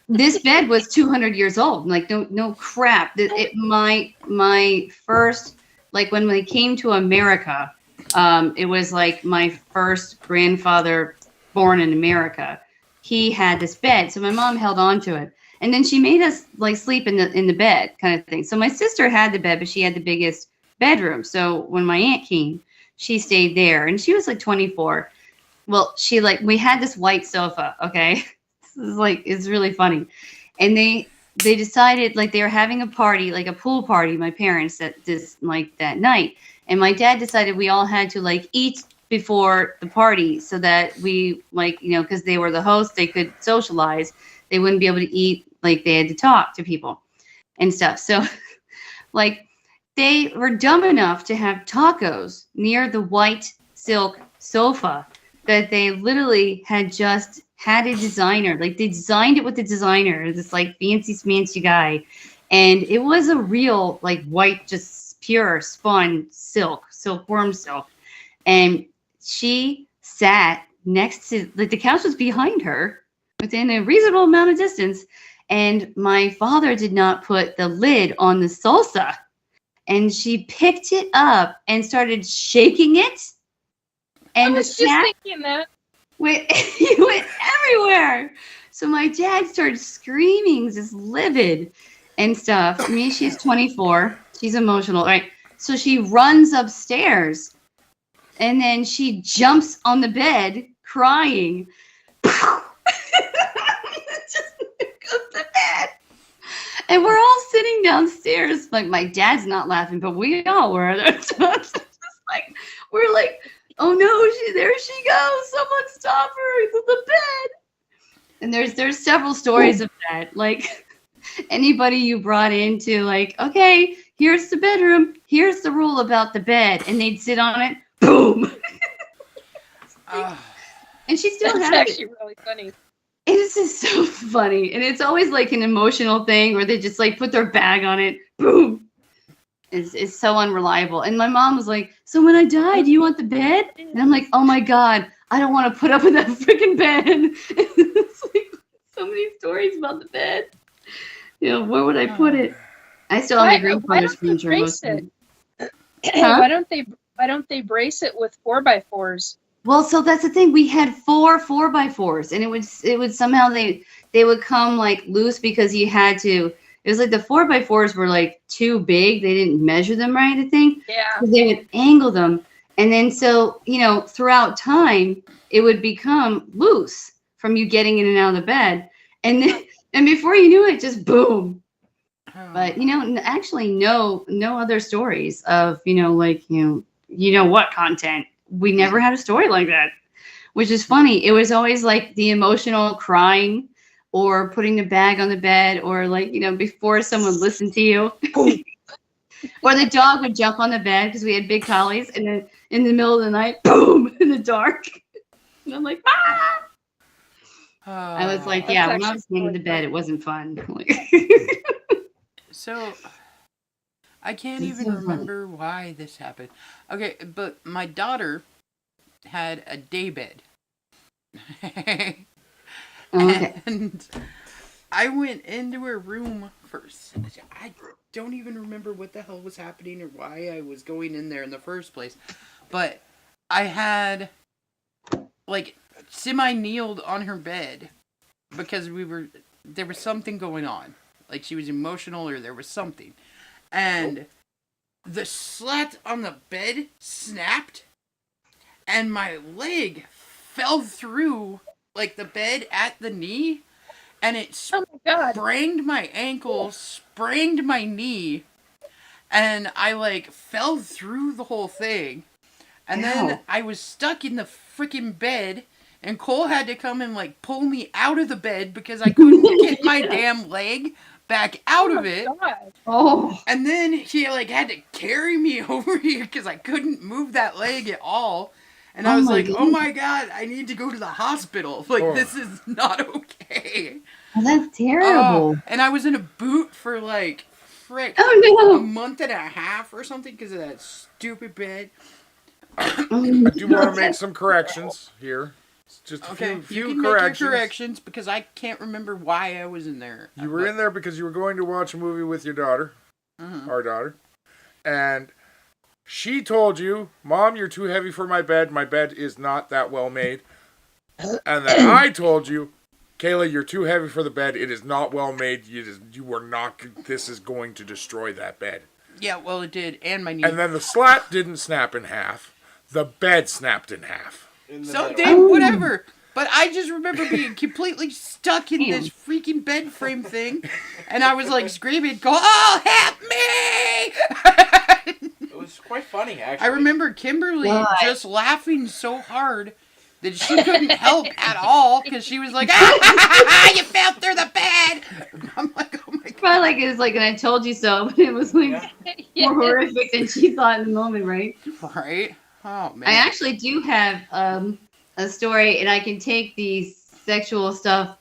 this bed was 200 years old. Like, no crap. My first, like, when we came to America, it was like my first grandfather born in America. He had this bed, so my mom held on to it, and then she made us like sleep in the bed, kind of thing. So my sister had the bed, but she had the biggest bedroom. So when my aunt came, she stayed there, and she was like 24. Well, we had this white sofa. Okay, it's really funny, and they decided like they were having a party, like a pool party. My parents that night, and my dad decided we all had to like eat before the party so that we because they were the hosts, they could socialize. They wouldn't be able to eat, like they had to talk to people and stuff. So like they were dumb enough to have tacos near the white silk sofa that they literally had just had a designer, like they designed it with the designer, this like fancy smancy guy. And it was a real like white, just pure spun silkworm silk. And she sat next to, like, the couch was behind her within a reasonable amount of distance. And my father did not put the lid on the salsa. And she picked it up and started shaking it. And I was just thinking that. It went everywhere. So my dad started screaming, just livid and stuff. I mean, she's 24. She's emotional, right? So she runs upstairs. And then she jumps on the bed, crying. Just goes to bed. And we're all sitting downstairs. Like, my dad's not laughing, but we all were. We're like, oh no, there she goes. Someone stop her. It's on the bed. And there's several stories of that. Like anybody you brought into like, okay, here's the bedroom, here's the rule about the bed, and they'd sit on it, boom. And she still That's has it. actually really funny. It is just so funny. And it's always like an emotional thing where they just like put their bag on it, boom. It's so unreliable. And my mom was like, so when I die, do you want the bed? And I'm like, oh my God, I don't want to put up with that freaking bed. It's like so many stories about the bed. You know, where would I put it? I still have my grandfather's furniture. Why don't they brace it with 4x4s? Well, so that's the thing. We had 4x4s, and it would somehow they would come like loose because you had to. It was like the 4x4s were like too big. They didn't measure them right, I think. Yeah. So they would angle them, and then so throughout time it would become loose from you getting in and out of the bed, and then and before you knew it, just boom. But actually, no other stories of what content. We never had a story like that, which is funny. It was always like the emotional crying or putting the bag on the bed or like, before someone listened to you. Or the dog would jump on the bed because we had big collies and then in the middle of the night, boom, in the dark. And I'm like, ah! I was like, yeah, when I was in the bed, it wasn't fun. So, I can't even remember why this happened. Okay, but my daughter had a daybed. Okay. And I went into her room first. I don't even remember what the hell was happening or why I was going in there in the first place. But I had, like, semi-kneeled on her bed because there was something going on. Like, she was emotional or there was something. And the slat on the bed snapped, and my leg fell through, like, the bed at the knee, and it sprained my ankle, sprained my knee, and I, like, fell through the whole thing. And then I was stuck in the freaking bed, and Cole had to come and, like, pull me out of the bed because I couldn't get my damn leg back out of it. God. Oh. And then he like had to carry me over here because I couldn't move that leg at all. And I was like, oh my God, I need to go to the hospital. Like, this is not okay. Oh, that's terrible. And I was in a boot for like, a month and a half or something because of that stupid bed. I do want to make some corrections here. Just a few you can corrections. Make your corrections because I can't remember why I was in there. You were in there because you were going to watch a movie with your daughter, our daughter, and she told you, "Mom, you're too heavy for my bed. My bed is not that well made." And then I told you, "Kayla, you're too heavy for the bed. It is not well made. You are not. This is going to destroy that bed." Yeah, well, it did, and my knee. And then the slat didn't snap in half. The bed snapped in half. So then, whatever. But I just remember being completely stuck in this freaking bed frame thing, and I was like screaming, "Oh, help me!" It was quite funny, actually. I remember Kimberly just laughing so hard that she couldn't help at all because she was like, "Ah, you fell through the bed!" I'm like, "Oh my God!" Probably like it was like, and I told you so, but it was like more horrific than she thought in the moment, right? Right. Oh, man. I actually do have a story, and I can take the sexual stuff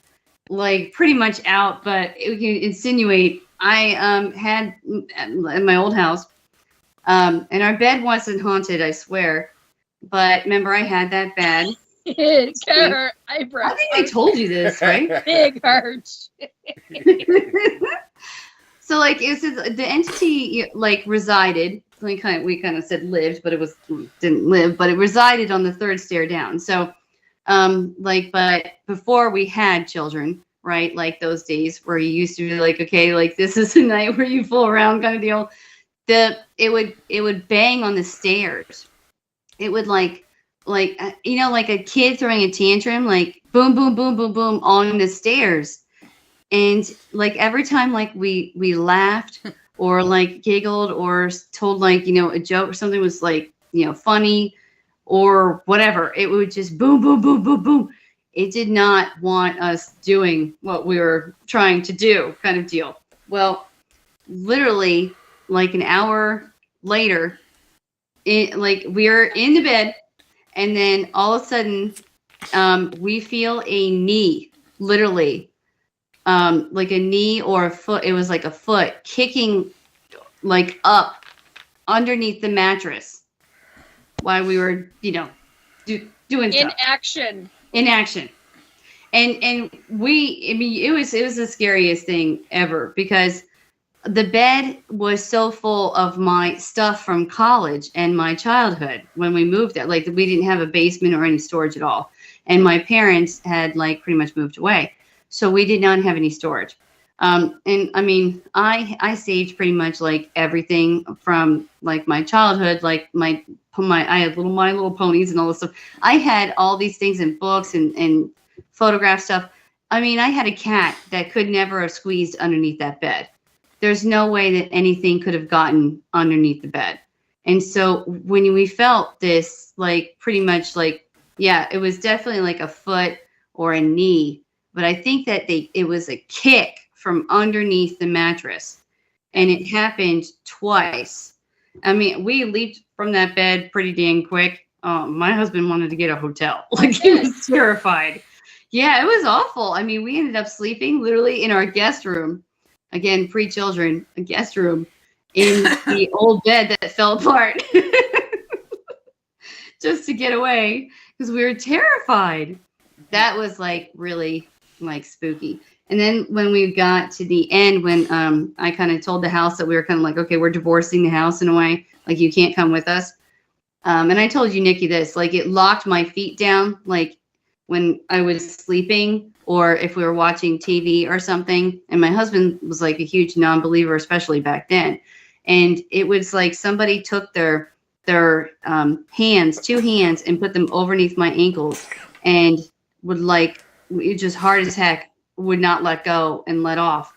like pretty much out, but it can insinuate. I had in my old house, and our bed wasn't haunted, I swear. But remember, I had that bed. It got her eyebrows. I think I told you this, right? Big heart. So like it was the entity like resided. We kind of said lived, but didn't live, but it resided on the third stair down. So but before we had children, right? Like those days where you used to be like, okay, like this is the night where you fool around kind of deal. It would bang on the stairs. It would like a kid throwing a tantrum, like boom, boom, boom, boom, boom on the stairs. And like every time like we laughed or like giggled or told like, a joke or something was like, funny or whatever, it would just boom, boom, boom, boom, boom. it did not want us doing what we were trying to do, kind of deal. Well, literally, like an hour later, we're in the bed, and then all of a sudden, we feel a knee, literally, like a knee or a foot. It was like a foot kicking, like up underneath the mattress while we were, doing In stuff. action. In action. And it was the scariest thing ever, because the bed was so full of my stuff from college and my childhood when we moved there. Like, we didn't have a basement or any storage at all. And my parents had like pretty much moved away. So we did not have any storage. And I mean, I saved pretty much like everything from like my childhood, like I had My Little Ponies and all this stuff. I had all these things in books and photograph stuff. I mean, I had a cat that could never have squeezed underneath that bed. There's no way that anything could have gotten underneath the bed. And so when we felt this, like pretty much like, yeah, it was definitely like a foot or a knee, but I think that it was a kick from underneath the mattress, and it happened twice. I mean, we leaped from that bed pretty dang quick. My husband wanted to get a hotel. Like, he was terrified. Yeah, it was awful. I mean, we ended up sleeping literally in our guest room. Again, pre-children, a guest room in the old bed that fell apart just to get away, because we were terrified. That was like really like spooky. And then when we got to the end, when I kind of told the house that we were kind of like, okay, we're divorcing the house in a way, like you can't come with us. And I told you, Nikki, this, like it locked my feet down, like when I was sleeping or if we were watching TV or something. And my husband was like a huge non-believer, especially back then. And it was like somebody took their hands, two hands, and put them underneath my ankles, and would like, it just hard as heck, would not let go and let off.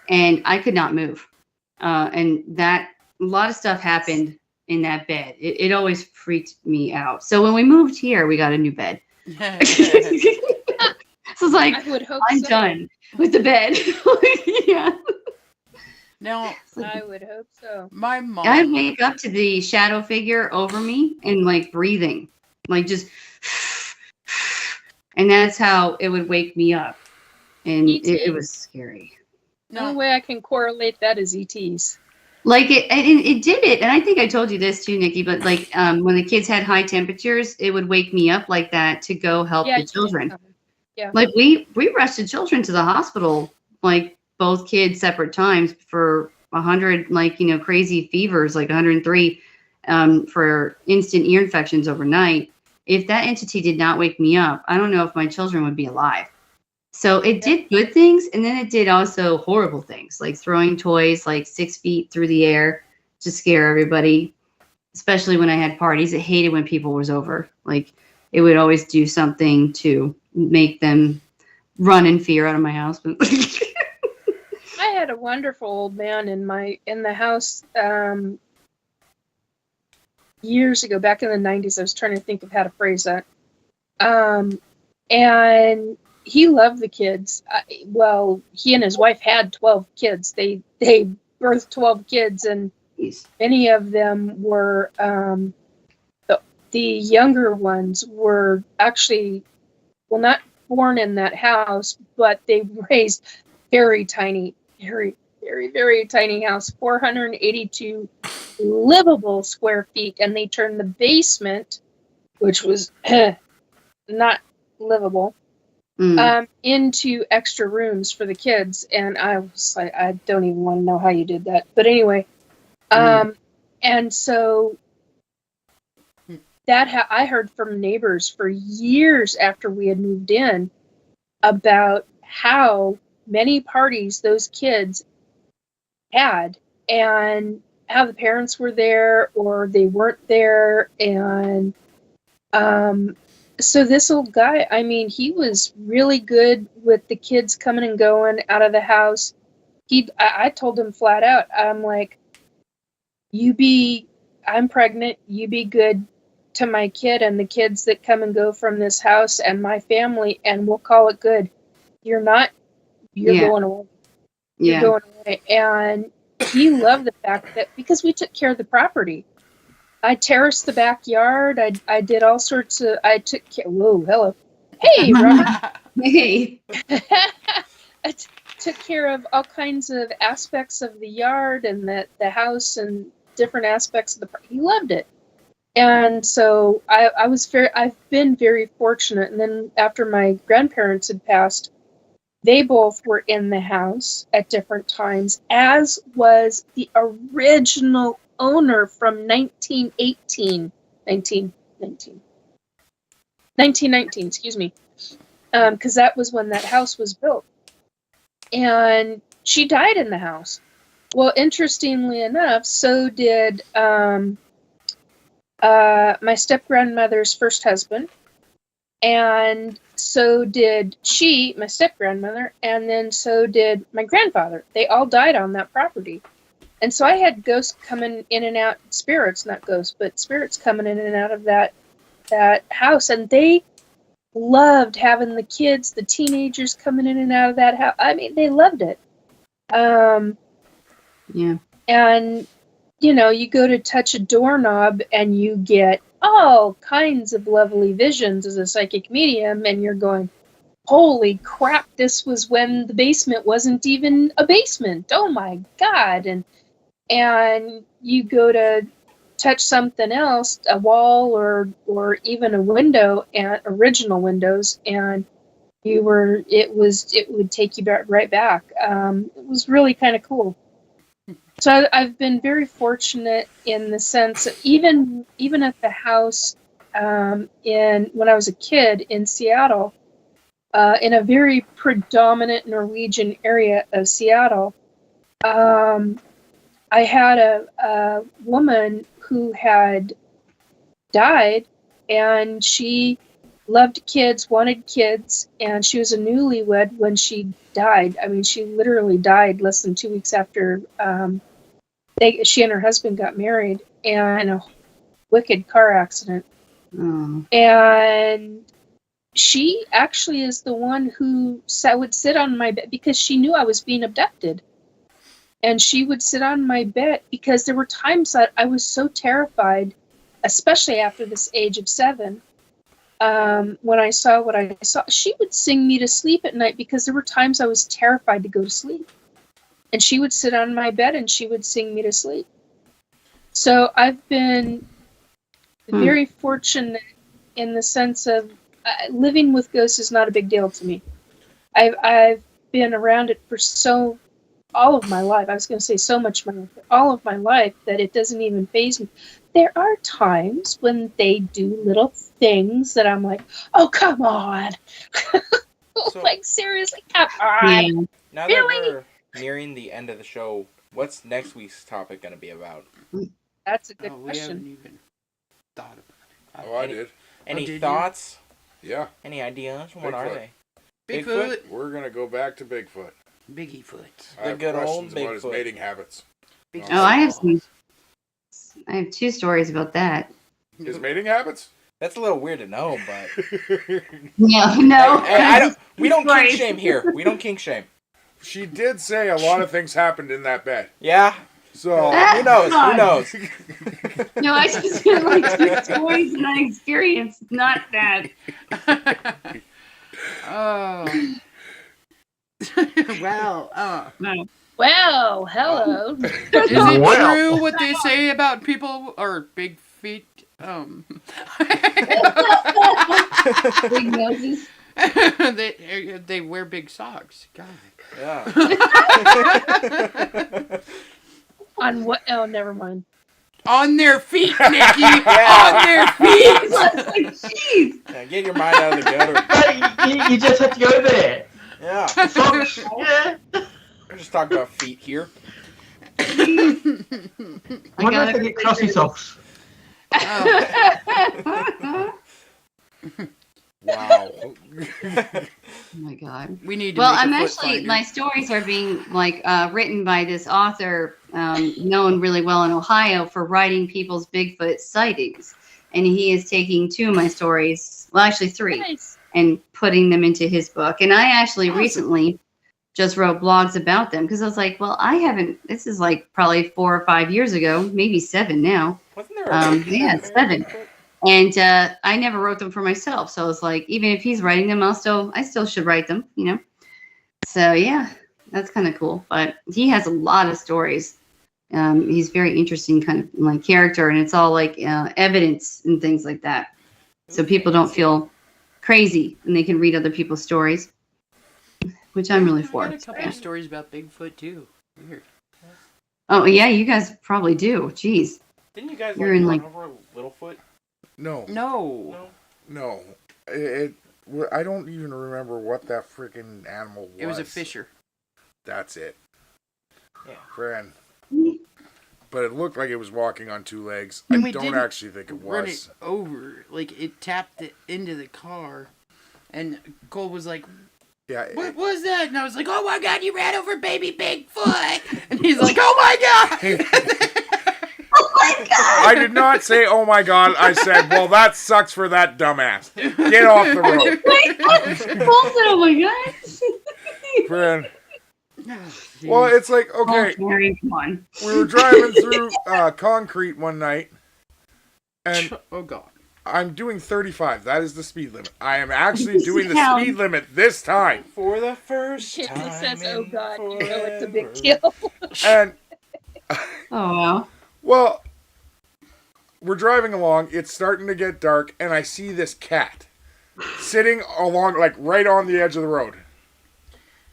And I could not move. And that, a lot of stuff happened in that bed. It always freaked me out. So when we moved here, we got a new bed. So it's like, I'm done with the bed. Yeah. Now, I would hope so. my mom. I'd wake up to the shadow figure over me and like breathing, like just, and that's how it would wake me up. And it was scary. The only way I can correlate that is ETs. Like it did it. And I think I told you this too, Nikki, but like when the kids had high temperatures, it would wake me up like that to go help the children. Yeah. Like we rushed the children to the hospital, like both kids separate times for 100, like, crazy fevers, like 103 for instant ear infections overnight. If that entity did not wake me up, I don't know if my children would be alive. So it did good things, and then it did also horrible things, like throwing toys like 6 feet through the air to scare everybody, especially when I had parties. I hated when people was over. Like, it would always do something to make them run in fear out of my house. I had a wonderful old man in the house years ago, back in the 90s. I was trying to think of how to phrase that. And he loved the kids. He and his wife had 12 kids. They birthed 12 kids, and many of them were the younger ones were actually, well, not born in that house, but they raised very tiny, very, very, very tiny house, 482 livable square feet, and they turned the basement, which was not livable, into extra rooms for the kids. And I was like, I don't even want to know how you did that. But anyway, and so that I heard from neighbors for years after we had moved in about how many parties those kids had and how the parents were there or they weren't there. And so this old guy, I mean, he was really good with the kids coming and going out of the house. I told him flat out, I'm like, I'm pregnant, you be good, to my kid and the kids that come and go from this house and my family, and we'll call it good. You're not. You're Yeah. going away. You're Yeah. going away. And he loved the fact that because we took care of the property. I terraced the backyard. I did all sorts of. I took care. Whoa, hello. Hey, Robert. Hey. I took care of all kinds of aspects of the yard and the house and different aspects of the. He loved it, and so I've been very fortunate. And then after my grandparents had passed, they both were in the house at different times, as was the original owner from 1919, excuse me, because that was when that house was built. And she died in the house. Well, interestingly enough, so did my step-grandmother's first husband, and so did she, my step-grandmother, and then so did my grandfather. They all died on that property. And so I had ghosts coming in and out, spirits, not ghosts, but spirits coming in and out of that house. And they loved having the kids, the teenagers coming in and out of that house. I mean, they loved it. Yeah. And, you know, you go to touch a doorknob and you get all kinds of lovely visions as a psychic medium, and you're going, holy crap, this was when the basement wasn't even a basement. Oh my God. And you go to touch something else, a wall or even a window, and original windows, and it would take you right back. It was really kind of cool. So I've been very fortunate in the sense that even at the house when I was a kid in Seattle, in a very predominant Norwegian area of Seattle, I had a woman who had died, and she loved kids, wanted kids, and she was a newlywed when she died. I mean, she literally died less than 2 weeks after she and her husband got married, and in a wicked car accident. Oh. And she actually is the one who would sit on my bed because she knew I was being abducted. And she would sit on my bed because there were times that I was so terrified, especially after this age of 7, when I saw what I saw. She would sing me to sleep at night because there were times I was terrified to go to sleep. And she would sit on my bed and she would sing me to sleep. So I've been very fortunate in the sense of living with ghosts is not a big deal to me. I've been around it for all of my life. I was going to say so much more, but all of my life that it doesn't even faze me. There are times when they do little things that I'm like, oh, come on. Like, seriously, come on. Yeah. Now Really? that we're nearing the end of the show, what's next week's topic going to be about? That's a good We question. haven't even thought about Oh, I did. Any did you? thoughts? Yeah. Any ideas? What are Bigfoot. they? it. Bigfoot? We're going to go back to Bigfoot. Biggie foot. I The have good old questions about his Bigfoot. mating habits. Oh, I have 2 stories about that. His mating habits? That's a little weird to know, but No. I don't. We don't kink Right. shame here. We don't kink shame. She did say a lot of things happened in that bed. Yeah. So Who knows? Who knows? No, I just feel like 2 stories and I experienced not that. Oh. Well, No. Well, hello. is it Well. true what they say about people or big feet? Big noses. they wear big socks. God. Yeah. On what? Oh, never mind. On their feet, Nikki. On their feet. Like, jeez. Yeah, get your mind out of the gutter. You just have to go there. Yeah. Socks, yeah. We're just talking about feet here. I wonder if they get crossy socks. Oh, wow. Oh my God. we need to Well, make a I'm foot actually, finder. my stories are being written by this author known really well in Ohio for writing people's Bigfoot sightings. and he is taking 2 of my stories, well, actually 3, Nice. and putting them into his book. And I actually Awesome. recently just wrote blogs about them because I was like, well, I haven't. This is like probably 4 or 5 years ago, maybe 7 now. Wasn't there a Yeah, 7. And I never wrote them for myself, so it's like even if he's writing them, I still should write them, you know. So yeah, that's kind of cool. But he has a lot of stories. He's very interesting kind of like character, and it's all like evidence and things like that, so people don't feel crazy and they can read other people's stories, which I'm really I for. got a couple of stories about Bigfoot too. Weird. Oh yeah, you guys probably do. Jeez. Didn't you guys You're in, run like- over Littlefoot? No. No. No. I don't even remember what that freaking animal was. It was a fisher. That's it. Yeah. Friend. But it looked like it was walking on 2 legs. And I we don't didn't actually think it Run was. it over. Like, it tapped it into the car. And Cole was like, Yeah. what was that? And I was like, oh my God, you ran over baby Bigfoot. And he's like, oh my God. Oh my God! I did not say, oh my God. I said, well, that sucks for that dumbass. Get off the road. Oh my God! Friend. Well, it's like, okay, Oh, Mary, come on. we were driving through concrete one night, and Oh God. I'm doing 35. That is the speed limit. I am actually doing the Down. speed limit this time. For the first Shit, time. it says, oh in God, you know it's a big forever. deal. And, Oh wow. well, we're driving along. It's starting to get dark, and I see this cat sitting along, like, right on the edge of the road.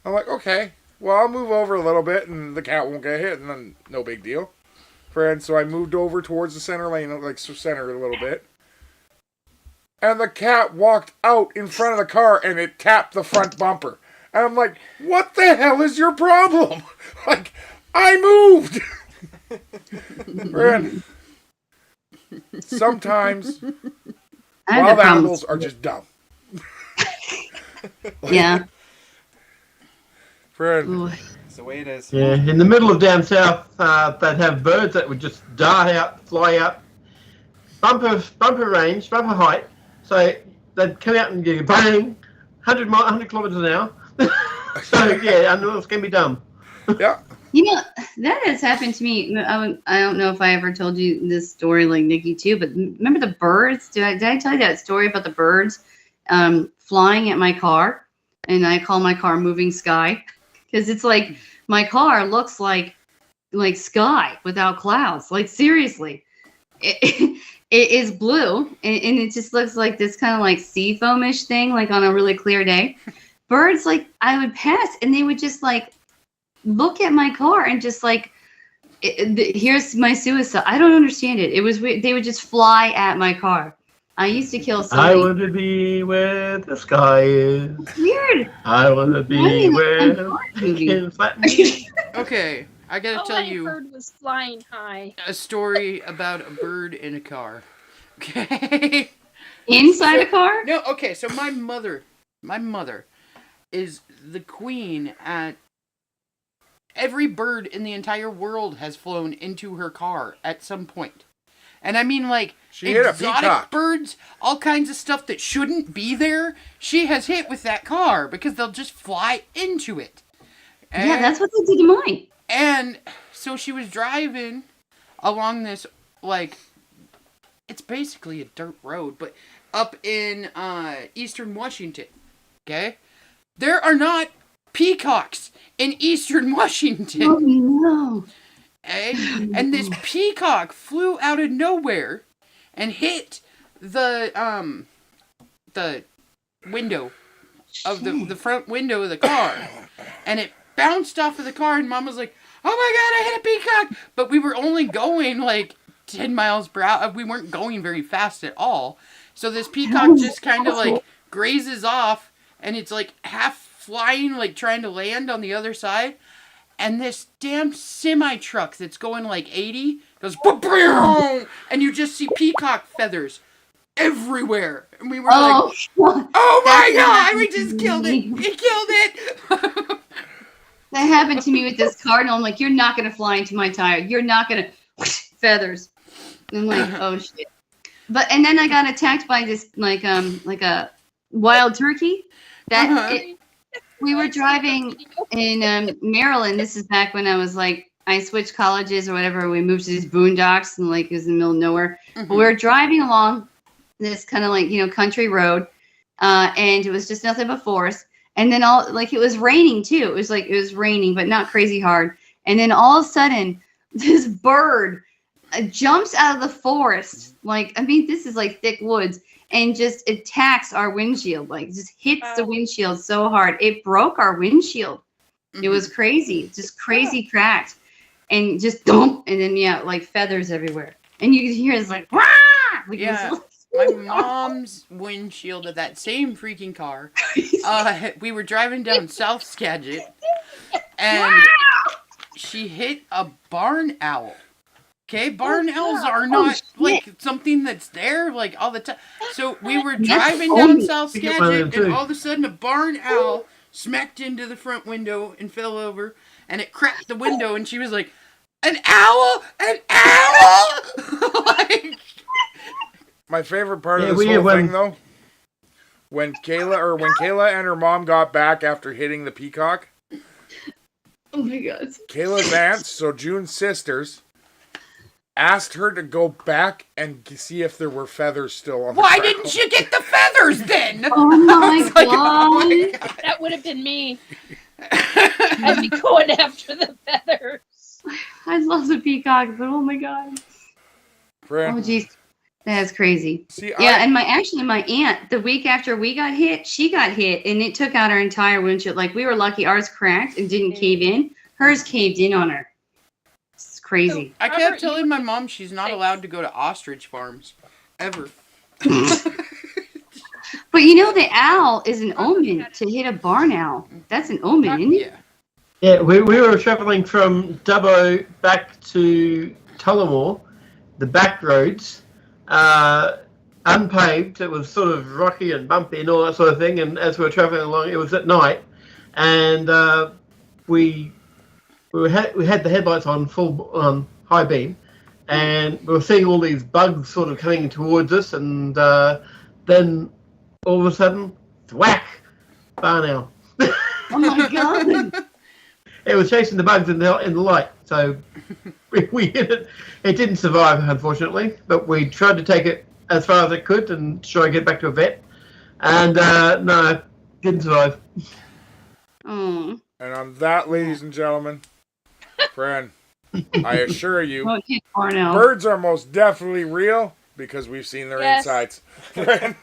I'm like, okay, well, I'll move over a little bit, and the cat won't get hit, and then no big deal. Friend, so I moved over towards the center lane, like, center a little bit. And the cat walked out in front of the car, and it tapped the front bumper. And I'm like, what the hell is your problem? Like, I moved! Friend, sometimes I have wild that problem. animals are just dumb. Yeah. Friend, Ooh. It's the way it is. Yeah, in the middle of down south, they'd have birds that would just dart out, fly out, bumper range, bumper height. So they'd come out and go bang, 100 kilometers an hour. So yeah, animals can be dumb. yeah. You know, that has happened to me. I don't know if I ever told you this story like Nikki too, but remember the birds? Did I tell you that story about the birds flying at my car? And I call my car moving sky because it's like my car looks like sky without clouds. Like seriously, it is blue and it just looks like this kind of like sea foamish thing, like on a really clear day. Birds, like I would pass and they would just like look at my car and just like, here's my suicide. I don't understand it. It was weird. They would just fly at my car. I used to kill I somebody. want to be where the sky is. It's weird. I want to be where the Movie. can flatten me. Okay, I gotta All tell I you heard was flying high. a story about a bird in a car. Okay. Inside a car? No, okay, so my mother is the queen at every bird in the entire world has flown into her car at some point. And I mean like She hit a exotic peacock. birds, all kinds of stuff that shouldn't be there, she has hit with that car because they'll just fly into it. And, Yeah, that's what they did to mine. and so she was driving along this, like, it's basically a dirt road, but up in eastern Washington, okay? There are not peacocks in eastern Washington. Oh no. And this peacock flew out of nowhere and hit the window of the front window of the car. And it bounced off of the car and Mom was like, oh my God, I hit a peacock. But we were only going like 10 miles per hour. We weren't going very fast at all. So this peacock just kind of like grazes off and it's like half flying, like trying to land on the other side. And this damn semi-truck that's going like 80 goes ba-boom! And you just see peacock feathers everywhere. And we were like, oh my God, we just killed it. We killed it. That happened to me with this cardinal. I'm like, you're not going to fly into my tire. You're not going to feathers. I'm like, oh shit. and then I got attacked by this like a wild turkey. We were driving in Maryland. This is back when I was like, I switched colleges or whatever. We moved to these boondocks and like it was in the middle of nowhere. But we were driving along this kind of like, country road. And it was just nothing but forest. And then it was raining too. It was raining, but not crazy hard. And then all of a sudden this bird jumps out of the forest. This is like thick woods. And just attacks our windshield, just hits the windshield so hard. It broke our windshield. It was crazy, just crazy cracked. And just dump, and then, feathers everywhere. And you could hear it's like, wah! My mom's windshield of that same freaking car, we were driving down South Skagit, and she hit a barn owl. Okay, barn owls are not something that's there all the time. So we were driving down South Skagit, and all of a sudden a barn owl smacked into the front window and fell over, and it cracked the window, and she was like, "An owl! An owl!" My favorite part of this whole thing, though, when Kayla and her mom got back after hitting the peacock. Oh my God! Kayla's aunts, so June's sisters, asked her to go back and see if there were feathers still on the ground. Why didn't you get the feathers then? Oh my God. Oh my God. That would have been me. I'd be going after the feathers. I love the peacock, but oh my God. Friend. Oh geez. That's crazy. See, and my aunt, the week after we got hit, she got hit and it took out our entire windshield. We were lucky ours cracked and didn't cave in. Hers caved in on her. It's crazy. I kept telling my mom she's not allowed to go to ostrich farms. Ever. But the owl is an omen to hit a barn owl. That's an omen, isn't it? Yeah. Yeah, we were travelling from Dubbo back to Tullamore, the back roads, unpaved. It was sort of rocky and bumpy and all that sort of thing. And as we were travelling along, it was at night, and we had the headlights on full high beam, and we were seeing all these bugs sort of coming towards us, and then all of a sudden, thwack, barn owl. Oh my God. It was chasing the bugs in the light, so we hit it. It didn't survive, unfortunately, but we tried to take it as far as it could and try and get back to a vet. And no, didn't survive. Oh. And on that, ladies and gentlemen, friend, I assure you, birds are most definitely real because we've seen their insides. Friend.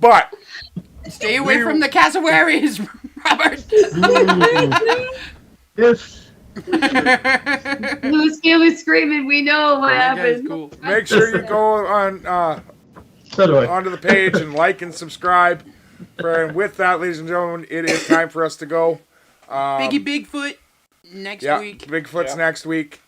But stay away from the cassowaries, Robert. Yes. Louis Gailey's screaming. We know what happened. Cool. make sure you go on onto the page and like and subscribe. And with that, ladies and gentlemen, it is time for us to go. Bigfoot next week. Bigfoot's next week,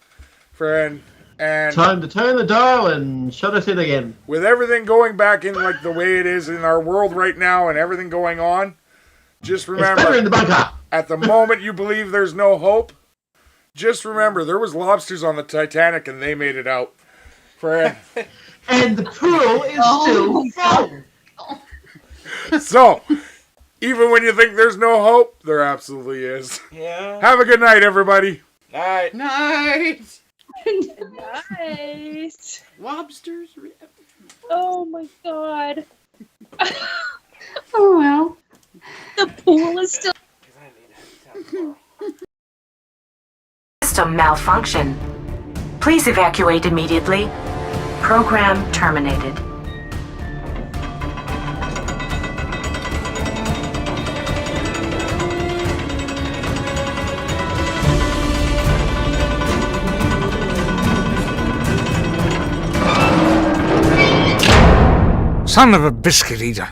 friend. And time to turn the dial and shut us in again. With everything going back in the way it is in our world right now and everything going on, just remember, it's better in the bunker. At the moment you believe there's no hope, just remember there was lobsters on the Titanic and they made it out. Friend. And the pool is still full. So, even when you think there's no hope, there absolutely is. Yeah. Have a good night, everybody. Night. Night. Nice. Lobsters. Oh my God. Oh well. The pool is still. System malfunction. Please evacuate immediately. Program terminated. Son of a biscuit eater.